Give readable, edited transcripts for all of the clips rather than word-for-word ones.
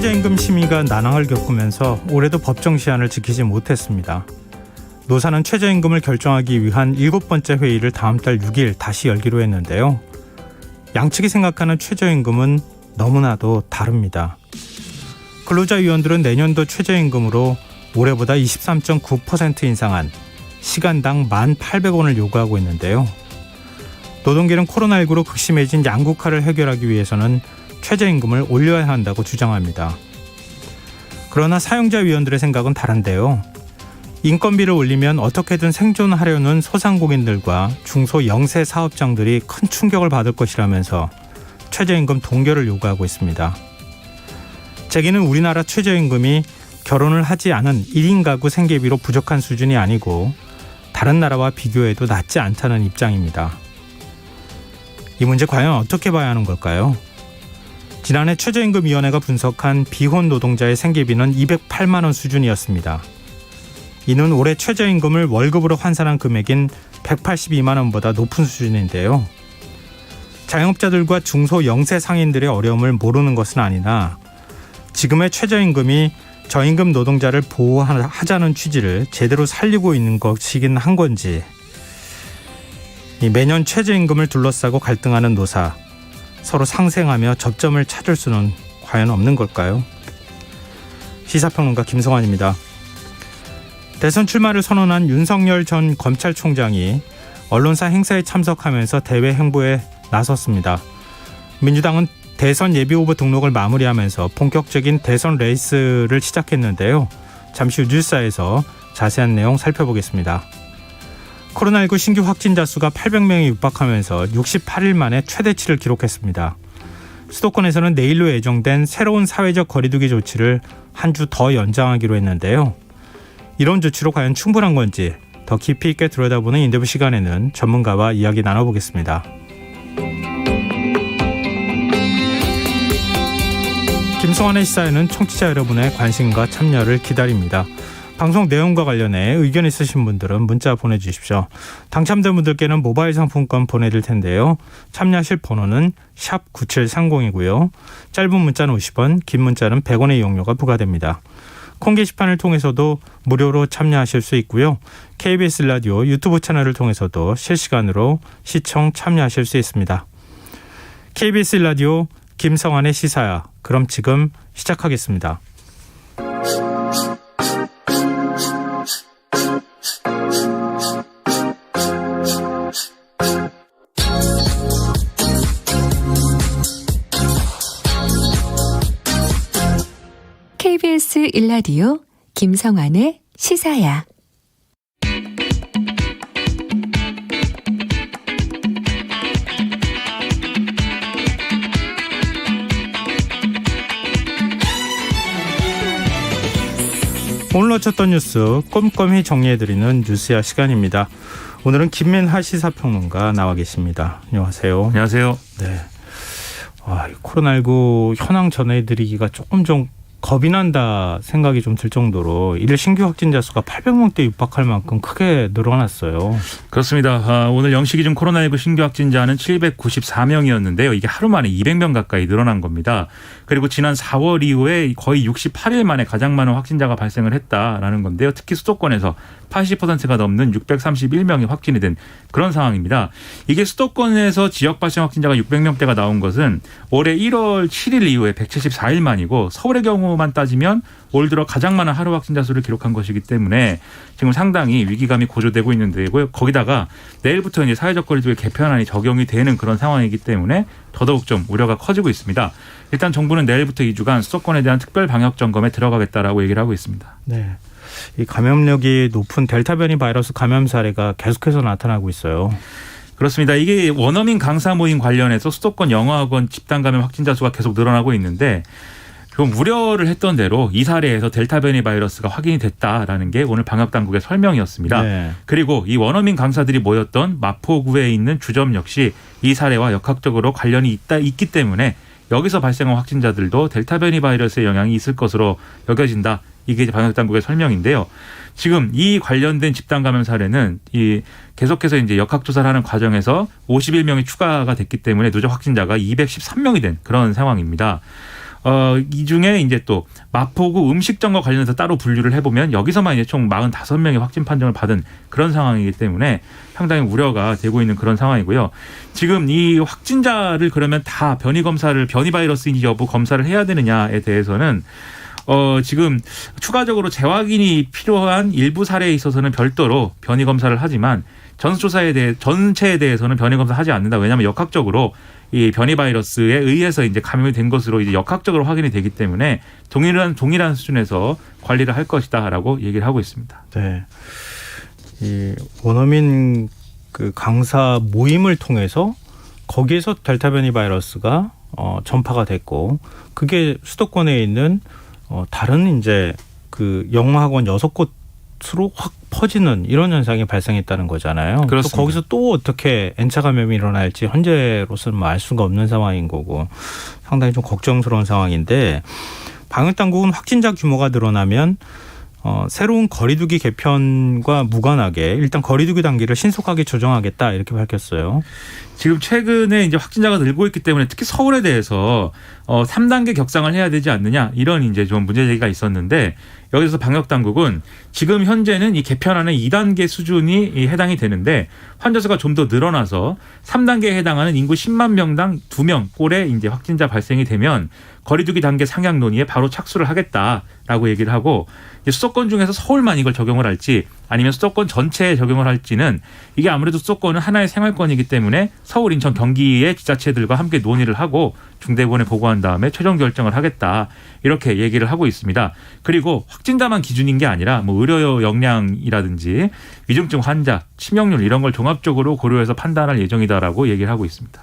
최저임금 심의가 난항을 겪으면서 올해도 법정 시한을 지키지 못했습니다. 노사는 최저임금을 결정하기 위한 7번째 회의를 다음 달 6일 다시 열기로 했는데요. 양측이 생각하는 최저임금은 너무나도 다릅니다. 근로자위원들은 내년도 최저임금으로 올해보다 23.9% 인상한 시간당 1,800원을 요구하고 있는데요. 노동계는 코로나19로 극심해진 양극화를 해결하기 위해서는 최저임금을 올려야 한다고 주장합니다. 그러나 사용자위원들의 생각은 다른데요. 인건비를 올리면 어떻게든 생존하려는 소상공인들과 중소 영세 사업장들이 큰 충격을 받을 것이라면서 최저임금 동결을 요구하고 있습니다. 재계는 우리나라 최저임금이 결혼을 하지 않은 1인 가구 생계비로 부족한 수준이 아니고 다른 나라와 비교해도 낮지 않다는 입장입니다. 이 문제 과연 어떻게 봐야 하는 걸까요? 지난해 최저임금위원회가 분석한 비혼 노동자의 생계비는 208만 원 수준이었습니다. 이는 올해 최저임금을 월급으로 환산한 금액인 182만 원보다 높은 수준인데요. 자영업자들과 중소 영세 상인들의 어려움을 모르는 것은 아니나 지금의 최저임금이 저임금 노동자를 보호하자는 취지를 제대로 살리고 있는 것이긴 한 건지, 매년 최저임금을 둘러싸고 갈등하는 노사, 서로 상생하며 접점을 찾을 수는 과연 없는 걸까요? 시사평론가 김성환입니다. 대선 출마를 선언한 윤석열 전 검찰총장이 언론사 행사에 참석하면서 대외 행보에 나섰습니다. 민주당은 대선 예비후보 등록을 마무리하면서 본격적인 대선 레이스를 시작했는데요. 잠시 후 뉴스에서 자세한 내용 살펴보겠습니다. 코로나19 신규 확진자 수가 800명에 육박하면서 68일 만에 최대치를 기록했습니다. 수도권에서는 내일로 예정된 새로운 사회적 거리두기 조치를 한 주 더 연장하기로 했는데요. 이런 조치로 과연 충분한 건지 더 깊이 있게 들여다보는 인터뷰 시간에는 전문가와 이야기 나눠보겠습니다. 김성환의 시사에는 청취자 여러분의 관심과 참여를 기다립니다. 방송 내용과 관련해 의견 있으신 분들은 문자 보내주십시오. 당첨된 분들께는 모바일 상품권 보내드릴 텐데요. 참여하실 번호는 샵 9730이고요. 짧은 문자는 50원, 긴 문자는 100원의 이용료가 부과됩니다. 콩 게시판을 통해서도 무료로 참여하실 수 있고요. KBS 라디오 유튜브 채널을 통해서도 실시간으로 시청 참여하실 수 있습니다. KBS 라디오 김성환의 시사야. 그럼 지금 시작하겠습니다. KBS 1라디오 김성환의 시사야. 오늘 놓쳤던 뉴스 꼼꼼히 정리해드리는 뉴스야 시간입니다. 오늘은 김민하 시사평론가 나와 계십니다. 안녕하세요. 안녕하세요. 네. 코로나19 현황 전해드리기가 조금 좀 겁이 난다 생각이 좀 들 정도로 일일 신규 확진자 수가 800명대 육박할 만큼 크게 늘어났어요. 그렇습니다. 오늘 0시 기준 코로나19 신규 확진자는 794명이었는데요. 이게 하루 만에 200명 가까이 늘어난 겁니다. 그리고 지난 4월 이후에 거의 68일 만에 가장 많은 확진자가 발생을 했다라는 건데요. 특히 수도권에서 80%가 넘는 631명이 확진이 된 그런 상황입니다. 이게 수도권에서 지역 발생 확진자가 600명대가 나온 것은 올해 1월 7일 이후에 174일 만이고 서울의 경우만 따지면 올 들어 가장 많은 하루 확진자 수를 기록한 것이기 때문에 지금 상당히 위기감이 고조되고 있는데요. 거기다가 내일부터 이제 사회적 거리두기 개편안이 적용이 되는 그런 상황이기 때문에 더더욱 좀 우려가 커지고 있습니다. 일단 정부는 내일부터 2주간 수도권에 대한 특별 방역 점검에 들어가겠다라고 얘기를 하고 있습니다. 네. 이 감염력이 높은 델타 변이 바이러스 감염 사례가 계속해서 나타나고 있어요. 그렇습니다. 이게 원어민 강사 모임 관련해서 수도권 영어학원 집단 감염 확진자 수가 계속 늘어나고 있는데 좀 우려를 했던 대로 이 사례에서 델타 변이 바이러스가 확인이 됐다라는 게 오늘 방역당국의 설명이었습니다. 네. 그리고 이 원어민 강사들이 모였던 마포구에 있는 주점 역시 이 사례와 역학적으로 관련이 있기 때문에 여기서 발생한 확진자들도 델타 변이 바이러스의 영향이 있을 것으로 여겨진다. 이게 방역당국의 설명인데요. 지금 이 관련된 집단 감염 사례는 계속해서 이제 역학조사를 하는 과정에서 51명이 추가가 됐기 때문에 누적 확진자가 213명이 된 그런 상황입니다. 이 중에 이제 또 마포구 음식점과 관련해서 따로 분류를 해보면 여기서만 이제 총 45명의 확진 판정을 받은 그런 상황이기 때문에 상당히 우려가 되고 있는 그런 상황이고요. 지금 이 확진자를 그러면 다 변이 바이러스인지 여부 검사를 해야 되느냐에 대해서는 지금 추가적으로 재확인이 필요한 일부 사례에 있어서는 별도로 변이 검사를 하지만 전체에 대해서는 변이 검사하지 않는다. 왜냐하면 역학적으로 이 변이 바이러스에 의해서 이제 감염이 된 것으로 이제 역학적으로 확인이 되기 때문에 동일한 수준에서 관리를 할 것이다라고 얘기를 하고 있습니다. 네. 이 원어민 그 강사 모임을 통해서 거기에서 델타 변이 바이러스가 전파가 됐고 그게 수도권에 있는 다른 이제 그 영어학원 6곳으로 확 퍼지는 이런 현상이 발생했다는 거잖아요. 그렇습니다. 또 거기서 또 어떻게 N차 감염이 일어날지 현재로서는 뭐 알 수가 없는 상황인 거고 상당히 좀 걱정스러운 상황인데 방역당국은 확진자 규모가 늘어나면 새로운 거리두기 개편과 무관하게 일단 거리두기 단계를 신속하게 조정하겠다 이렇게 밝혔어요. 지금 최근에 이제 확진자가 늘고 있기 때문에 특히 서울에 대해서 3단계 격상을 해야 되지 않느냐 이런 이제 좀 문제 제기가 있었는데 여기서 방역 당국은 지금 현재는 이 개편안의 2단계 수준이 해당이 되는데 환자 수가 좀 더 늘어나서 3단계에 해당하는 인구 10만 명당 2명 꼴의 이제 확진자 발생이 되면 거리두기 단계 상향 논의에 바로 착수를 하겠다라고 얘기를 하고 수도권 중에서 서울만 이걸 적용을 할지 아니면 수도권 전체에 적용을 할지는 이게 아무래도 수도권은 하나의 생활권이기 때문에 서울, 인천, 경기의 지자체들과 함께 논의를 하고 중대본에 보고한 다음에 최종 결정을 하겠다 이렇게 얘기를 하고 있습니다. 그리고 확진자만 기준인 게 아니라 뭐 의료 역량이라든지 위중증 환자, 치명률 이런 걸 종합적으로 고려해서 판단할 예정이다라고 얘기를 하고 있습니다.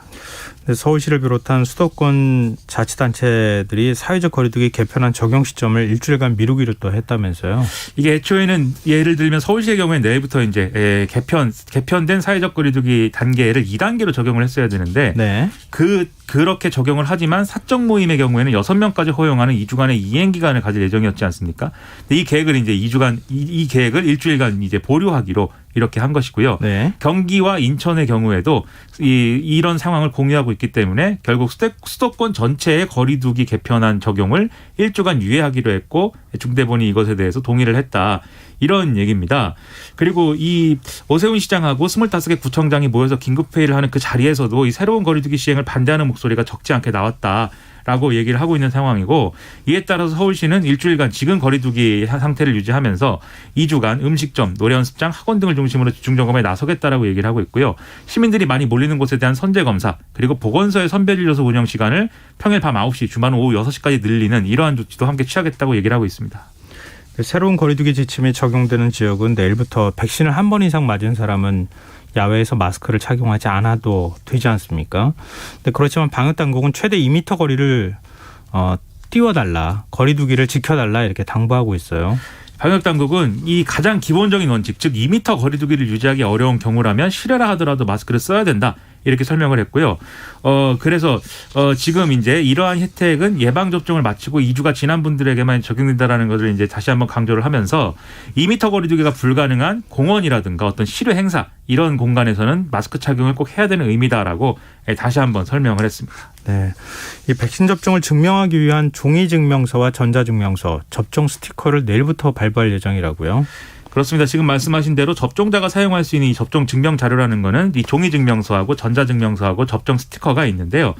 서울시를 비롯한 수도권 자치단체들이 사회적 거리두기 개편안 적용 시점을 일주일간 미루기로 또 했다면서요. 이게 애초에는 예를 들면 서울시의 경우에 내일부터 이제 개편된 사회적 거리두기 단계를 2단계로 적용을 했어야 되는데 네. 그렇게 적용을 하지만 사적 모임의 경우에는 6명까지 허용하는 2주간의 이행 기간을 가질 예정이었지 않습니까? 근데 이 계획을 이제 2주간 이 계획을 일주일간 이제 보류하기로 이렇게 한 것이고요. 네. 경기와 인천의 경우에도 이런 상황을 공유하고 있기 때문에 결국 수도권 전체의 거리두기 개편안 적용을 1주간 유예하기로 했고 중대본이 이것에 대해서 동의를 했다. 이런 얘기입니다. 그리고 이 오세훈 시장하고 25개 구청장이 모여서 긴급회의를 하는 그 자리에서도 이 새로운 거리두기 시행을 반대하는 목소리가 적지 않게 나왔다라고 얘기를 하고 있는 상황이고 이에 따라서 서울시는 일주일간 지금 거리두기 상태를 유지하면서 2주간 음식점, 노래연습장, 학원 등을 중심으로 집중점검에 나서겠다라고 얘기를 하고 있고요. 시민들이 많이 몰리는 곳에 대한 선제검사 그리고 보건소의 선별진료소 운영 시간을 평일 밤 9시, 주말 오후 6시까지 늘리는 이러한 조치도 함께 취하겠다고 얘기를 하고 있습니다. 새로운 거리두기 지침이 적용되는 지역은 내일부터 백신을 한 번 이상 맞은 사람은 야외에서 마스크를 착용하지 않아도 되지 않습니까? 근데 그렇지만 방역당국은 최대 2m 거리를 띄워달라, 거리두기를 지켜달라 이렇게 당부하고 있어요. 방역당국은 이 가장 기본적인 원칙, 즉 2m 거리두기를 유지하기 어려운 경우라면 실외라 하더라도 마스크를 써야 된다. 이렇게 설명을 했고요. 그래서 지금 이제 이러한 혜택은 예방접종을 마치고 2주가 지난 분들에게만 적용된다라는 것을 이제 다시 한번 강조를 하면서 2m 거리두기가 불가능한 공원이라든가 어떤 실외 행사 이런 공간에서는 마스크 착용을 꼭 해야 되는 의미다라고 다시 한번 설명을 했습니다. 네, 이 백신 접종을 증명하기 위한 종이 증명서와 전자 증명서, 접종 스티커를 내일부터 발부할 예정이라고요. 그렇습니다. 지금 말씀하신 대로 접종자가 사용할 수 있는 이 접종 증명 자료라는 거는 이 종이 증명서하고 전자 증명서하고 접종 스티커가 있는데요.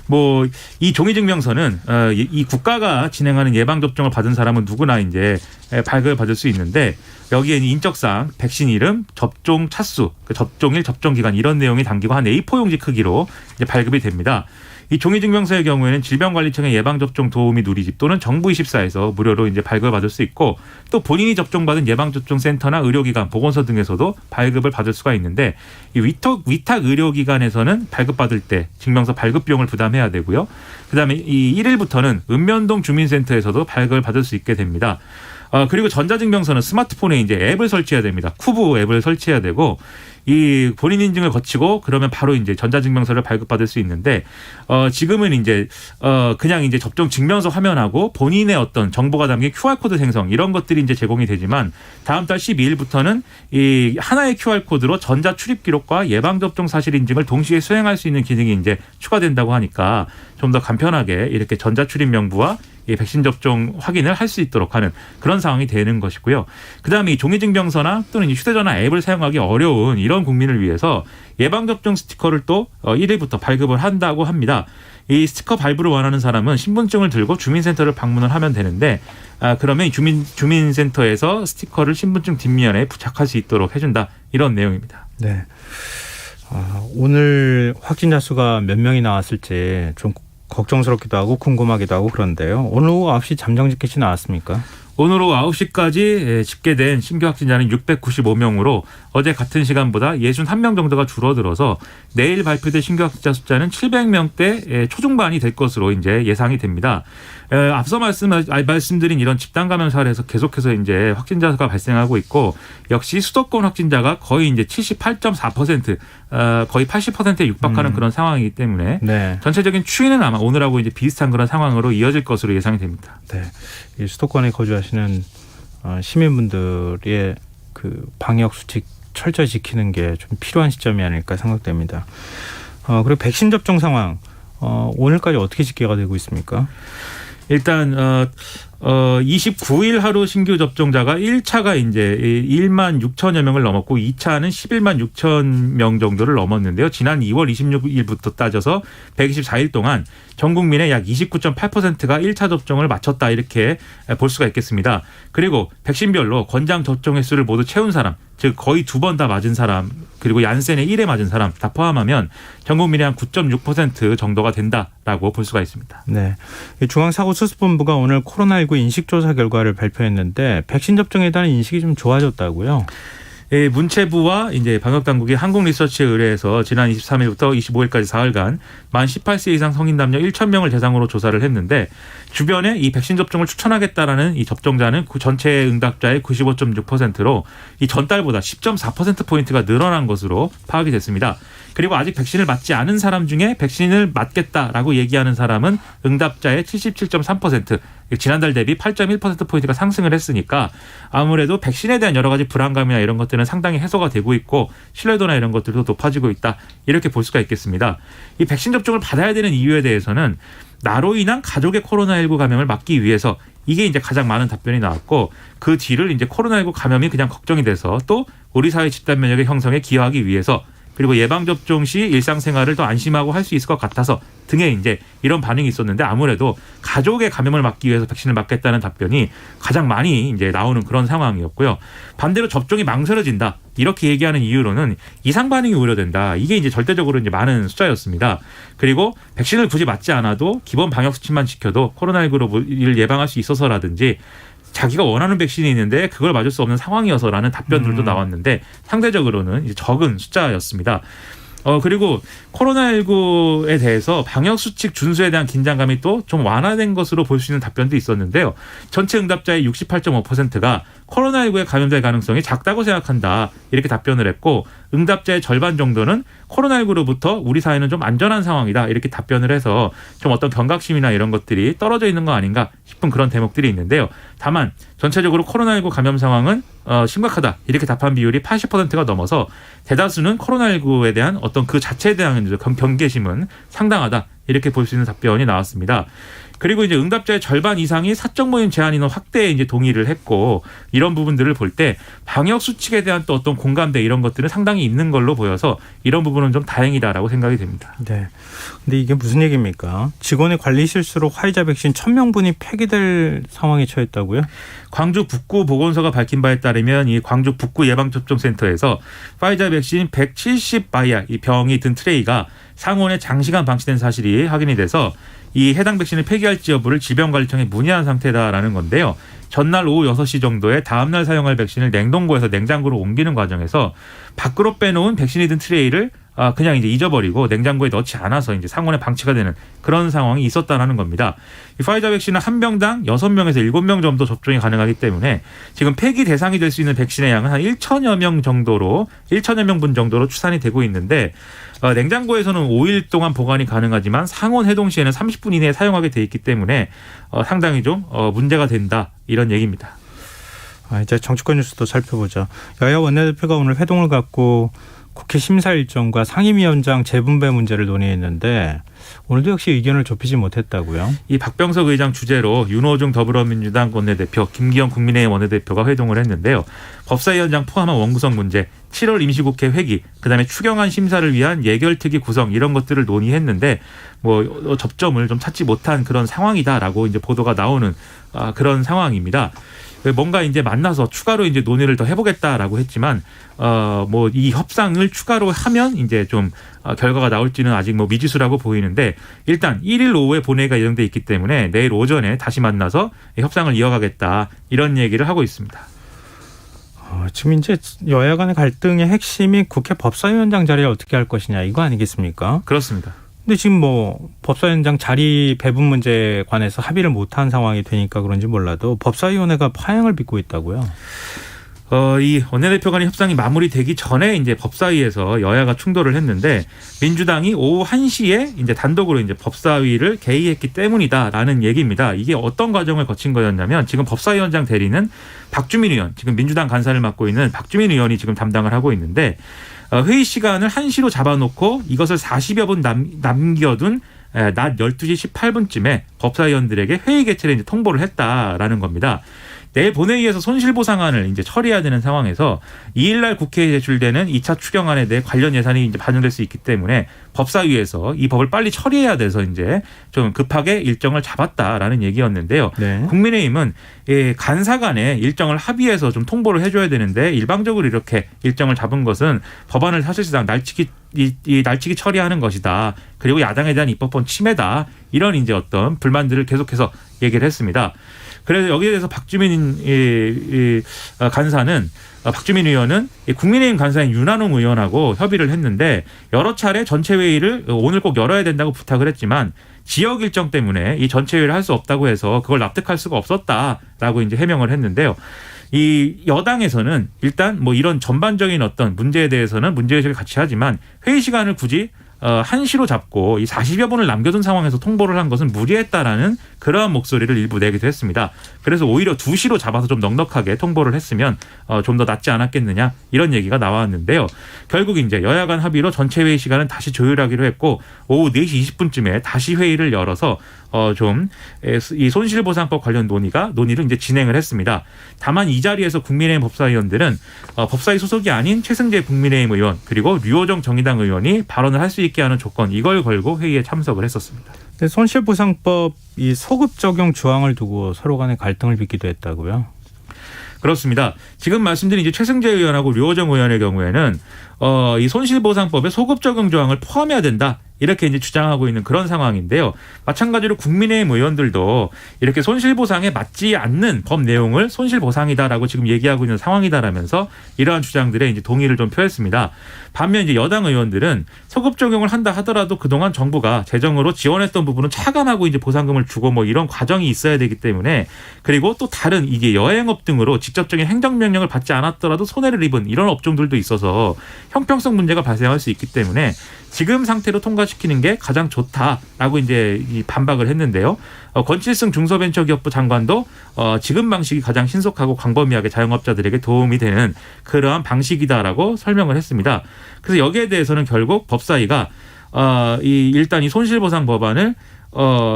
뭐 이 종이 증명서는 이 국가가 진행하는 예방 접종을 받은 사람은 누구나 이제 발급을 받을 수 있는데 여기에 인적사항, 백신 이름, 접종 차수, 접종일, 접종 기간 이런 내용이 담기고 한 A4 용지 크기로 이제 발급이 됩니다. 이 종이증명서의 경우에는 질병관리청의 예방접종 도우미 누리집 또는 정부24에서 무료로 이제 발급을 받을 수 있고 또 본인이 접종받은 예방접종센터나 의료기관, 보건소 등에서도 발급을 받을 수가 있는데 이 위탁 의료기관에서는 발급받을 때 증명서 발급 비용을 부담해야 되고요. 그다음에 이 1일부터는 읍면동 주민센터에서도 발급을 받을 수 있게 됩니다. 그리고 전자증명서는 스마트폰에 이제 앱을 설치해야 됩니다. 쿠브 앱을 설치해야 되고 이 본인 인증을 거치고 그러면 바로 이제 전자증명서를 발급받을 수 있는데 지금은 이제 그냥 이제 접종 증명서 화면하고 본인의 어떤 정보가 담긴 QR코드 생성 이런 것들이 이제 제공이 되지만 다음 달 12일부터는 이 하나의 QR코드로 전자 출입 기록과 예방 접종 사실 인증을 동시에 수행할 수 있는 기능이 이제 추가된다고 하니까 좀 더 간편하게 이렇게 전자 출입 명부와 이 백신 접종 확인을 할 수 있도록 하는 그런 상황이 되는 것이고요. 그다음에 이 종이증명서나 또는 이 휴대전화 앱을 사용하기 어려운 이런 국민을 위해서 예방접종 스티커를 또 1일부터 발급을 한다고 합니다. 이 스티커 발부를 원하는 사람은 신분증을 들고 주민센터를 방문을 하면 되는데 그러면 주민센터에서 스티커를 신분증 뒷면에 부착할 수 있도록 해준다. 이런 내용입니다. 네. 오늘 확진자 수가 몇 명이 나왔을지 좀 걱정스럽기도 하고 궁금하기도 하고 그런데요. 오늘 오후 9시 잠정 집계시 나왔습니까? 오늘 오후 9시까지 집계된 신규 확진자는 695명으로 어제 같은 시간보다 61명 정도가 줄어들어서 내일 발표될 신규 확진자 숫자는 700명대 초중반이 될 것으로 이제 예상이 됩니다. 앞서 말씀드린 이런 집단 감염 사례에서 계속해서 이제 확진자가 발생하고 있고 역시 수도권 확진자가 거의 이제 78.4% 거의 80%에 육박하는 그런 상황이기 때문에 네. 전체적인 추이는 아마 오늘하고 이제 비슷한 그런 상황으로 이어질 것으로 예상이 됩니다. 네. 이 수도권에 거주하시는 시민분들의 그 방역 수칙 철저히 지키는 게 좀 필요한 시점이 아닐까 생각됩니다. 그리고 백신 접종 상황 오늘까지 어떻게 집계가 되고 있습니까? 일단 29일 하루 신규 접종자가 1차가 이제 1만 6천여 명을 넘었고 2차는 11만 6천 명 정도를 넘었는데요. 지난 2월 26일부터 따져서 124일 동안 전 국민의 약 29.8%가 1차 접종을 마쳤다 이렇게 볼 수가 있겠습니다. 그리고 백신별로 권장 접종 횟수를 모두 채운 사람, 즉 거의 2번 다 맞은 사람, 그리고 얀센의 1회 맞은 사람 다 포함하면 전 국민의 한 9.6% 정도가 된다라고 볼 수가 있습니다. 네, 중앙사고수습본부가 오늘 코로나19 인식조사 결과를 발표했는데 백신 접종에 대한 인식이 좀 좋아졌다고요? 문체부와 이제 방역당국이 한국리서치에 의뢰해서 지난 23일부터 25일까지 4일간 만 18세 이상 성인 남녀 1,000명을 대상으로 조사를 했는데 주변에 이 백신 접종을 추천하겠다라는 이 접종자는 그 전체 응답자의 95.6%로 이 전달보다 10.4%포인트가 늘어난 것으로 파악이 됐습니다. 그리고 아직 백신을 맞지 않은 사람 중에 백신을 맞겠다라고 얘기하는 사람은 응답자의 77.3%, 지난달 대비 8.1%포인트가 상승을 했으니까 아무래도 백신에 대한 여러 가지 불안감이나 이런 것들은 상당히 해소가 되고 있고 신뢰도나 이런 것들도 높아지고 있다. 이렇게 볼 수가 있겠습니다. 이 백신 접종을 받아야 되는 이유에 대해서는 나로 인한 가족의 코로나19 감염을 막기 위해서 이게 이제 가장 많은 답변이 나왔고 그 뒤를 이제 코로나19 감염이 그냥 걱정이 돼서 또 우리 사회 집단 면역의 형성에 기여하기 위해서 그리고 예방접종 시 일상생활을 더 안심하고 할 수 있을 것 같아서 등의 이제 이런 반응이 있었는데 아무래도 가족의 감염을 막기 위해서 백신을 맞겠다는 답변이 가장 많이 이제 나오는 그런 상황이었고요. 반대로 접종이 망설여진다. 이렇게 얘기하는 이유로는 이상 반응이 우려된다. 이게 이제 절대적으로 이제 많은 숫자였습니다. 그리고 백신을 굳이 맞지 않아도 기본 방역 수칙만 지켜도 코로나19를 예방할 수 있어서라든지 자기가 원하는 백신이 있는데 그걸 맞을 수 없는 상황이어서라는 답변들도 나왔는데 상대적으로는 이제 적은 숫자였습니다. 그리고 코로나19에 대해서 방역수칙 준수에 대한 긴장감이 또 좀 완화된 것으로 볼 수 있는 답변도 있었는데요. 전체 응답자의 68.5%가 코로나19에 감염될 가능성이 작다고 생각한다. 이렇게 답변을 했고 응답자의 절반 정도는 코로나19로부터 우리 사회는 좀 안전한 상황이다. 이렇게 답변을 해서 좀 어떤 경각심이나 이런 것들이 떨어져 있는 거 아닌가 싶은 그런 대목들이 있는데요. 다만 전체적으로 코로나19 감염 상황은 심각하다. 이렇게 답한 비율이 80%가 넘어서 대다수는 코로나19에 대한 어떤 그 자체에 대한 경계심은 상당하다. 이렇게 볼 수 있는 답변이 나왔습니다. 그리고 이제 응답자의 절반 이상이 사적 모임 제한 인원 확대에 이제 동의를 했고 이런 부분들을 볼 때 방역 수칙에 대한 또 어떤 공감대 이런 것들은 상당히 있는 걸로 보여서 이런 부분은 좀 다행이다라고 생각이 됩니다. 네. 근데 이게 무슨 얘기입니까? 직원의 관리 실수로 화이자 백신 1,000명분이 폐기될 상황에 처했다고요? 광주 북구 보건소가 밝힌 바에 따르면 이 광주 북구 예방접종센터에서 화이자 백신 170바이알 이 병이 든 트레이가 상온에 장시간 방치된 사실이 확인이 돼서 이 해당 백신을 폐기할지 여부를 질병관리청에 문의한 상태다라는 건데요. 전날 오후 6시 정도에 다음날 사용할 백신을 냉동고에서 냉장고로 옮기는 과정에서 밖으로 빼놓은 백신이 든 트레이를 그냥 이제 잊어버리고 냉장고에 넣지 않아서 이제 상온에 방치가 되는 그런 상황이 있었다라는 겁니다. 이 파이저 백신은 한 병당 6명에서 7명 정도 접종이 가능하기 때문에 지금 폐기 대상이 될 수 있는 백신의 양은 한 1천여 명 정도로 1천여 명분 정도로 추산이 되고 있는데 냉장고에서는 5일 동안 보관이 가능하지만 상온 해동 시에는 30분 이내에 사용하게 돼 있기 때문에 상당히 좀 문제가 된다 이런 얘기입니다. 이제 정치권 뉴스도 살펴보죠. 여야 원내대표가 오늘 회동을 갖고 국회 심사 일정과 상임위원장 재분배 문제를 논의했는데 오늘도 역시 의견을 좁히지 못했다고요. 이 박병석 의장 주재로 윤호중 더불어민주당 원내대표, 김기현 국민의힘 원내대표가 회동을 했는데요. 법사위원장 포함한 원구성 문제, 7월 임시국회 회기, 그다음에 추경안 심사를 위한 예결특위 구성 이런 것들을 논의했는데 뭐 접점을 좀 찾지 못한 그런 상황이다라고 이제 보도가 나오는 그런 상황입니다. 뭔가 이제 만나서 추가로 이제 논의를 더 해보겠다라고 했지만 뭐 이 협상을 추가로 하면 이제 좀 결과가 나올지는 아직 뭐 미지수라고 보이는데 일단 1일 오후에 본회의가 예정돼 있기 때문에 내일 오전에 다시 만나서 협상을 이어가겠다 이런 얘기를 하고 있습니다. 지금 이제 여야 간의 갈등의 핵심이 국회 법사위원장 자리를 어떻게 할 것이냐 이거 아니겠습니까? 그렇습니다. 근데 지금 뭐 법사위원장 자리 배분 문제에 관해서 합의를 못한 상황이 되니까 그런지 몰라도 법사위원회가 파행을 빚고 있다고요. 이 원내대표 간의 협상이 마무리되기 전에 이제 법사위에서 여야가 충돌을 했는데 민주당이 오후 1시에 이제 단독으로 이제 법사위를 개의했기 때문이다라는 얘기입니다. 이게 어떤 과정을 거친 거였냐면 지금 법사위원장 대리는 박주민 의원, 지금 민주당 간사를 맡고 있는 박주민 의원이 지금 담당을 하고 있는데 회의 시간을 1시로 잡아놓고 이것을 40여 분 남겨둔 낮 12시 18분쯤에 법사위원들에게 회의 개최를 이제 통보를 했다라는 겁니다. 내일 본회의에서 손실보상안을 이제 처리해야 되는 상황에서 2일날 국회에 제출되는 2차 추경안에 대해 관련 예산이 이제 반영될 수 있기 때문에 법사위에서 이 법을 빨리 처리해야 돼서 이제 좀 급하게 일정을 잡았다라는 얘기였는데요. 네. 국민의힘은 간사 간에 일정을 합의해서 좀 통보를 해줘야 되는데 일방적으로 이렇게 일정을 잡은 것은 법안을 사실상 날치기 처리하는 것이다. 그리고 야당에 대한 입법권 침해다. 이런 이제 어떤 불만들을 계속해서 얘기를 했습니다. 그래서 여기에 대해서 박주민 간사는 박주민 의원은 국민의힘 간사인 윤한홍 의원하고 협의를 했는데 여러 차례 전체 회의를 오늘 꼭 열어야 된다고 부탁을 했지만 지역 일정 때문에 이 전체 회의를 할 수 없다고 해서 그걸 납득할 수가 없었다라고 이제 해명을 했는데요. 이 여당에서는 일단 뭐 이런 전반적인 어떤 문제에 대해서는 문제의식을 같이 하지만 회의 시간을 굳이 1시로 잡고 이 40여 분을 남겨둔 상황에서 통보를 한 것은 무리했다라는 그러한 목소리를 일부 내기도 했습니다. 그래서 오히려 2시로 잡아서 좀 넉넉하게 통보를 했으면 좀 더 낫지 않았겠느냐 이런 얘기가 나왔는데요. 결국 이제 여야 간 합의로 전체 회의 시간은 다시 조율하기로 했고 오후 4시 20분쯤에 다시 회의를 열어서 좀 이 손실보상법 관련 논의를 이제 진행을 했습니다. 다만 이 자리에서 국민의힘 법사위원들은 법사위 소속이 아닌 최승재 국민의힘 의원 그리고 류호정 정의당 의원이 발언을 할 수 있게 하는 조건 이걸 걸고 회의에 참석을 했었습니다. 손실보상법 이 소급 적용 조항을 두고 서로 간의 갈등을 빚기도 했다고요. 그렇습니다. 지금 말씀드린 이제 최승재 의원하고 류호정 의원의 경우에는 이 손실보상법에 소급 적용 조항을 포함해야 된다. 이렇게 이제 주장하고 있는 그런 상황인데요. 마찬가지로 국민의힘 의원들도 이렇게 손실보상에 맞지 않는 법 내용을 손실보상이다라고 지금 얘기하고 있는 상황이다라면서 이러한 주장들에 이제 동의를 좀 표했습니다. 반면 이제 여당 의원들은 소급 적용을 한다 하더라도 그동안 정부가 재정으로 지원했던 부분은 차감하고 이제 보상금을 주고 뭐 이런 과정이 있어야 되기 때문에 그리고 또 다른 이게 여행업 등으로 직접적인 행정명령을 받지 않았더라도 손해를 입은 이런 업종들도 있어서 형평성 문제가 발생할 수 있기 때문에 지금 상태로 통과시키는 게 가장 좋다라고 이제 반박을 했는데요. 권칠승 중소벤처기업부 장관도 지금 방식이 가장 신속하고 광범위하게 자영업자들에게 도움이 되는 그러한 방식이다라고 설명을 했습니다. 그래서 여기에 대해서는 결국 법사위가 일단 이 손실보상 법안을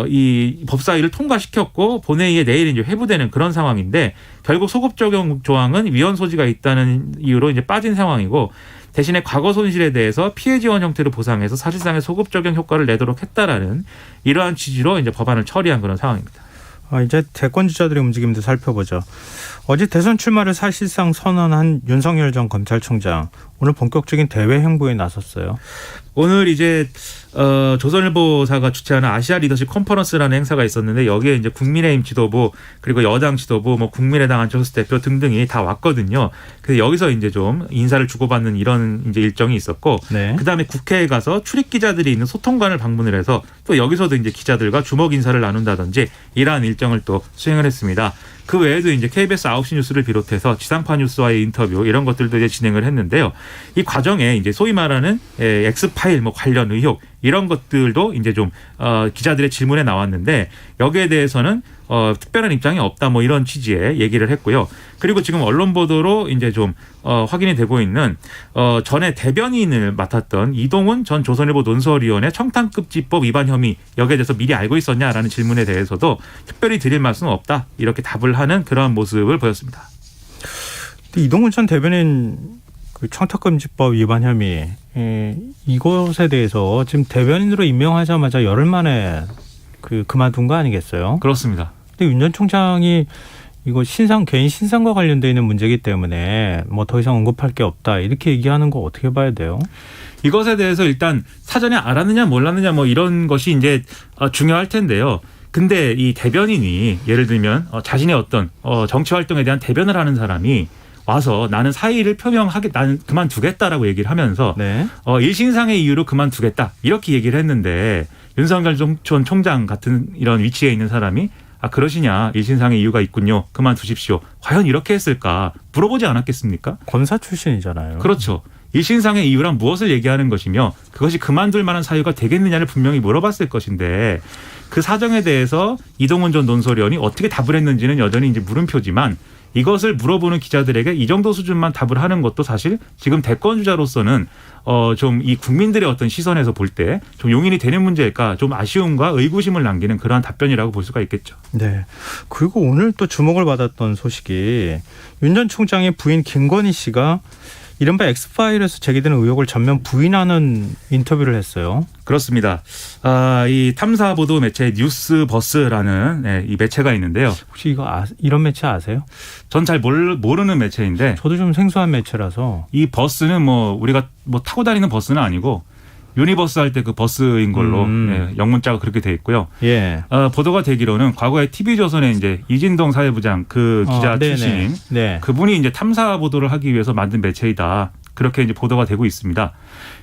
이 법사위를 통과시켰고 본회의에 내일 이제 회부되는 그런 상황인데 결국 소급 적용 조항은 위헌 소지가 있다는 이유로 이제 빠진 상황이고 대신에 과거 손실에 대해서 피해 지원 형태로 보상해서 사실상의 소급 적용 효과를 내도록 했다라는 이러한 취지로 이제 법안을 처리한 그런 상황입니다. 이제 대권 주자들의 움직임도 살펴보죠. 어제 대선 출마를 사실상 선언한 윤석열 전 검찰총장 오늘 본격적인 대외 행보에 나섰어요. 오늘 이제 조선일보사가 주최하는 아시아 리더십 컨퍼런스라는 행사가 있었는데 여기에 이제 국민의힘 지도부 그리고 여당 지도부 뭐 국민의당 안철수 대표 등등이 다 왔거든요. 그래서 여기서 이제 좀 인사를 주고받는 이런 이제 일정이 있었고 네. 그다음에 국회에 가서 출입 기자들이 있는 소통관을 방문을 해서 또 여기서도 이제 기자들과 주먹 인사를 나눈다든지 이러한 일정을 또 수행을 했습니다. 그 외에도 이제 KBS 9시 뉴스를 비롯해서 지상파 뉴스와의 인터뷰 이런 것들도 이제 진행을 했는데요. 이 과정에 이제 소위 말하는 엑스파일 뭐 관련 의혹 이런 것들도 이제 좀 기자들의 질문에 나왔는데 여기에 대해서는 특별한 입장이 없다 뭐 이런 취지의 얘기를 했고요. 그리고 지금 언론 보도로 이제 좀 확인이 되고 있는 전에 대변인을 맡았던 이동훈 전 조선일보 논설위원회 청탁급지법 위반 혐의 여기에 대해서 미리 알고 있었냐라는 질문에 대해서도 특별히 드릴 말씀은 없다 이렇게 답을 하는 그러한 모습을 보였습니다. 이동훈 전 대변인 그 청탁금지법 위반 혐의 이것에 대해서 지금 대변인으로 임명하자마자 열흘 만에 그만둔 거 아니겠어요? 그렇습니다. 근데 윤 전 총장이 이거 개인 신상과 관련돼 있는 문제이기 때문에 뭐 더 이상 언급할 게 없다 이렇게 얘기하는 거 어떻게 봐야 돼요? 이것에 대해서 일단 사전에 알았느냐 몰랐느냐 뭐 이런 것이 이제 중요할 텐데요. 근데 이 대변인이 예를 들면 자신의 어떤 정치 활동에 대한 대변을 하는 사람이 와서 나는 사의를 나는 그만두겠다라고 얘기를 하면서 네. 일신상의 이유로 그만두겠다 이렇게 얘기를 했는데 윤석열 전 총장 같은 이런 위치에 있는 사람이 그러시냐 일신상의 이유가 있군요 그만두십시오 과연 이렇게 했을까 물어보지 않았겠습니까? 검사 출신이잖아요. 그렇죠. 일신상의 이유란 무엇을 얘기하는 것이며 그것이 그만둘 만한 사유가 되겠느냐를 분명히 물어봤을 것인데 그 사정에 대해서 이동훈 전 논설위원이 어떻게 답을 했는지는 여전히 이제 물음표지만 이것을 물어보는 기자들에게 이 정도 수준만 답을 하는 것도 사실 지금 대권 주자로서는 좀 이 국민들의 어떤 시선에서 볼 때 좀 용인이 되는 문제일까 좀 아쉬움과 의구심을 남기는 그러한 답변이라고 볼 수가 있겠죠. 네. 그리고 오늘 또 주목을 받았던 소식이 윤 전 총장의 부인 김건희 씨가 이른바 엑스파일에서 제기되는 의혹을 전면 부인하는 인터뷰를 했어요. 그렇습니다. 이 탐사보도 매체 뉴스버스라는 이 매체가 있는데요. 혹시 이런 매체 아세요? 전 잘 모르는 매체인데 저도 좀 생소한 매체라서. 이 버스는 뭐 우리가 뭐 타고 다니는 버스는 아니고 유니버스 할 때 그 버스인 걸로 영문자가 그렇게 돼 있고요. 예. 보도가 되기로는 과거에 TV조선의 이제 이진동 사회부장 그 기자 출신인 네. 그분이 이제 탐사 보도를 하기 위해서 만든 매체이다. 그렇게 이제 보도가 되고 있습니다.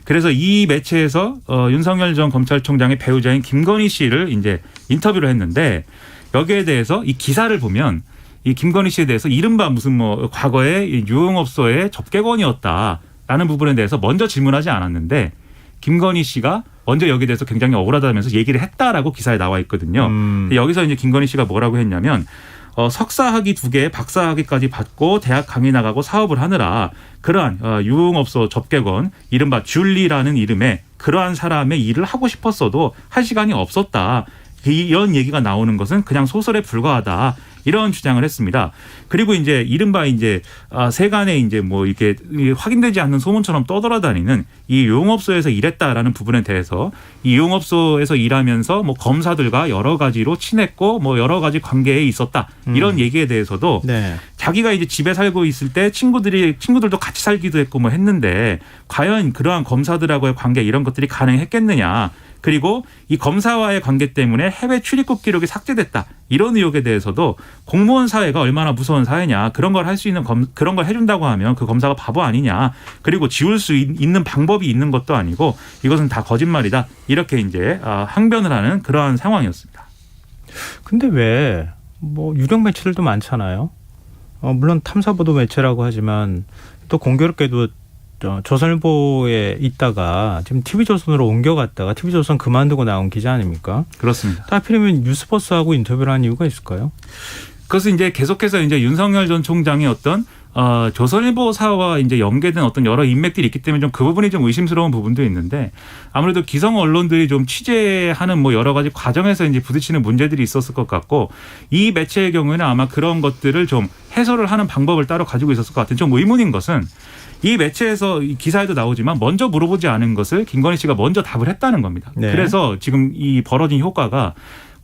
그래서 이 매체에서 윤석열 전 검찰총장의 배우자인 김건희 씨를 이제 인터뷰를 했는데 여기에 대해서 이 기사를 보면 이 김건희 씨에 대해서 이른바 무슨 뭐 과거에 유흥업소의 접객원이었다라는 부분에 대해서 먼저 질문하지 않았는데 김건희 씨가 먼저 여기에 대해서 굉장히 억울하다면서 얘기를 했다라고 기사에 나와 있거든요. 여기서 이제 김건희 씨가 뭐라고 했냐면 석사학위 2개, 박사학위까지 받고 대학 강의 나가고 사업을 하느라 그러한 유흥업소 접객원 이른바 줄리라는 이름의 그러한 사람의 일을 하고 싶었어도 할 시간이 없었다. 이런 얘기가 나오는 것은 그냥 소설에 불과하다. 이런 주장을 했습니다. 그리고 이제 이른바 이제 세간에 이제 뭐 이렇게 확인되지 않는 소문처럼 떠돌아다니는 이 유흥업소에서 일했다라는 부분에 대해서 이 유흥업소에서 일하면서 뭐 검사들과 여러 가지로 친했고 뭐 여러 가지 관계에 있었다. 이런 얘기에 대해서도 네. 자기가 이제 집에 살고 있을 때 친구들도 같이 살기도 했고 뭐 했는데 과연 그러한 검사들하고의 관계 이런 것들이 가능했겠느냐. 그리고 이 검사와의 관계 때문에 해외 출입국 기록이 삭제됐다. 이런 의혹에 대해서도 공무원 사회가 얼마나 무서운 사회냐. 그런 걸 할 수 있는 그런 걸 해준다고 하면 그 검사가 바보 아니냐. 그리고 지울 수 있는 방법이 있는 것도 아니고 이것은 다 거짓말이다. 이렇게 이제 항변을 하는 그러한 상황이었습니다. 근데 왜 뭐 유령 매체들도 많잖아요. 물론 탐사보도 매체라고 하지만 또 공교롭게도 조선일보에 있다가 지금 TV조선으로 옮겨갔다가 TV조선 그만두고 나온 기자 아닙니까? 그렇습니다. 하필이면 뉴스버스하고 인터뷰를 한 이유가 있을까요? 그것은 이제 계속해서 이제 윤석열 전 총장의 어떤 조선일보사와 이제 연계된 어떤 여러 인맥들이 있기 때문에 좀 그 부분이 좀 의심스러운 부분도 있는데 아무래도 기성 언론들이 좀 취재하는 뭐 여러 가지 과정에서 이제 부딪히는 문제들이 있었을 것 같고 이 매체의 경우에는 아마 그런 것들을 좀 해소를 하는 방법을 따로 가지고 있었을 것 같은 좀 의문인 것은 이 매체에서 이 기사에도 나오지만 먼저 물어보지 않은 것을 김건희 씨가 먼저 답을 했다는 겁니다. 네. 그래서 지금 이 벌어진 효과가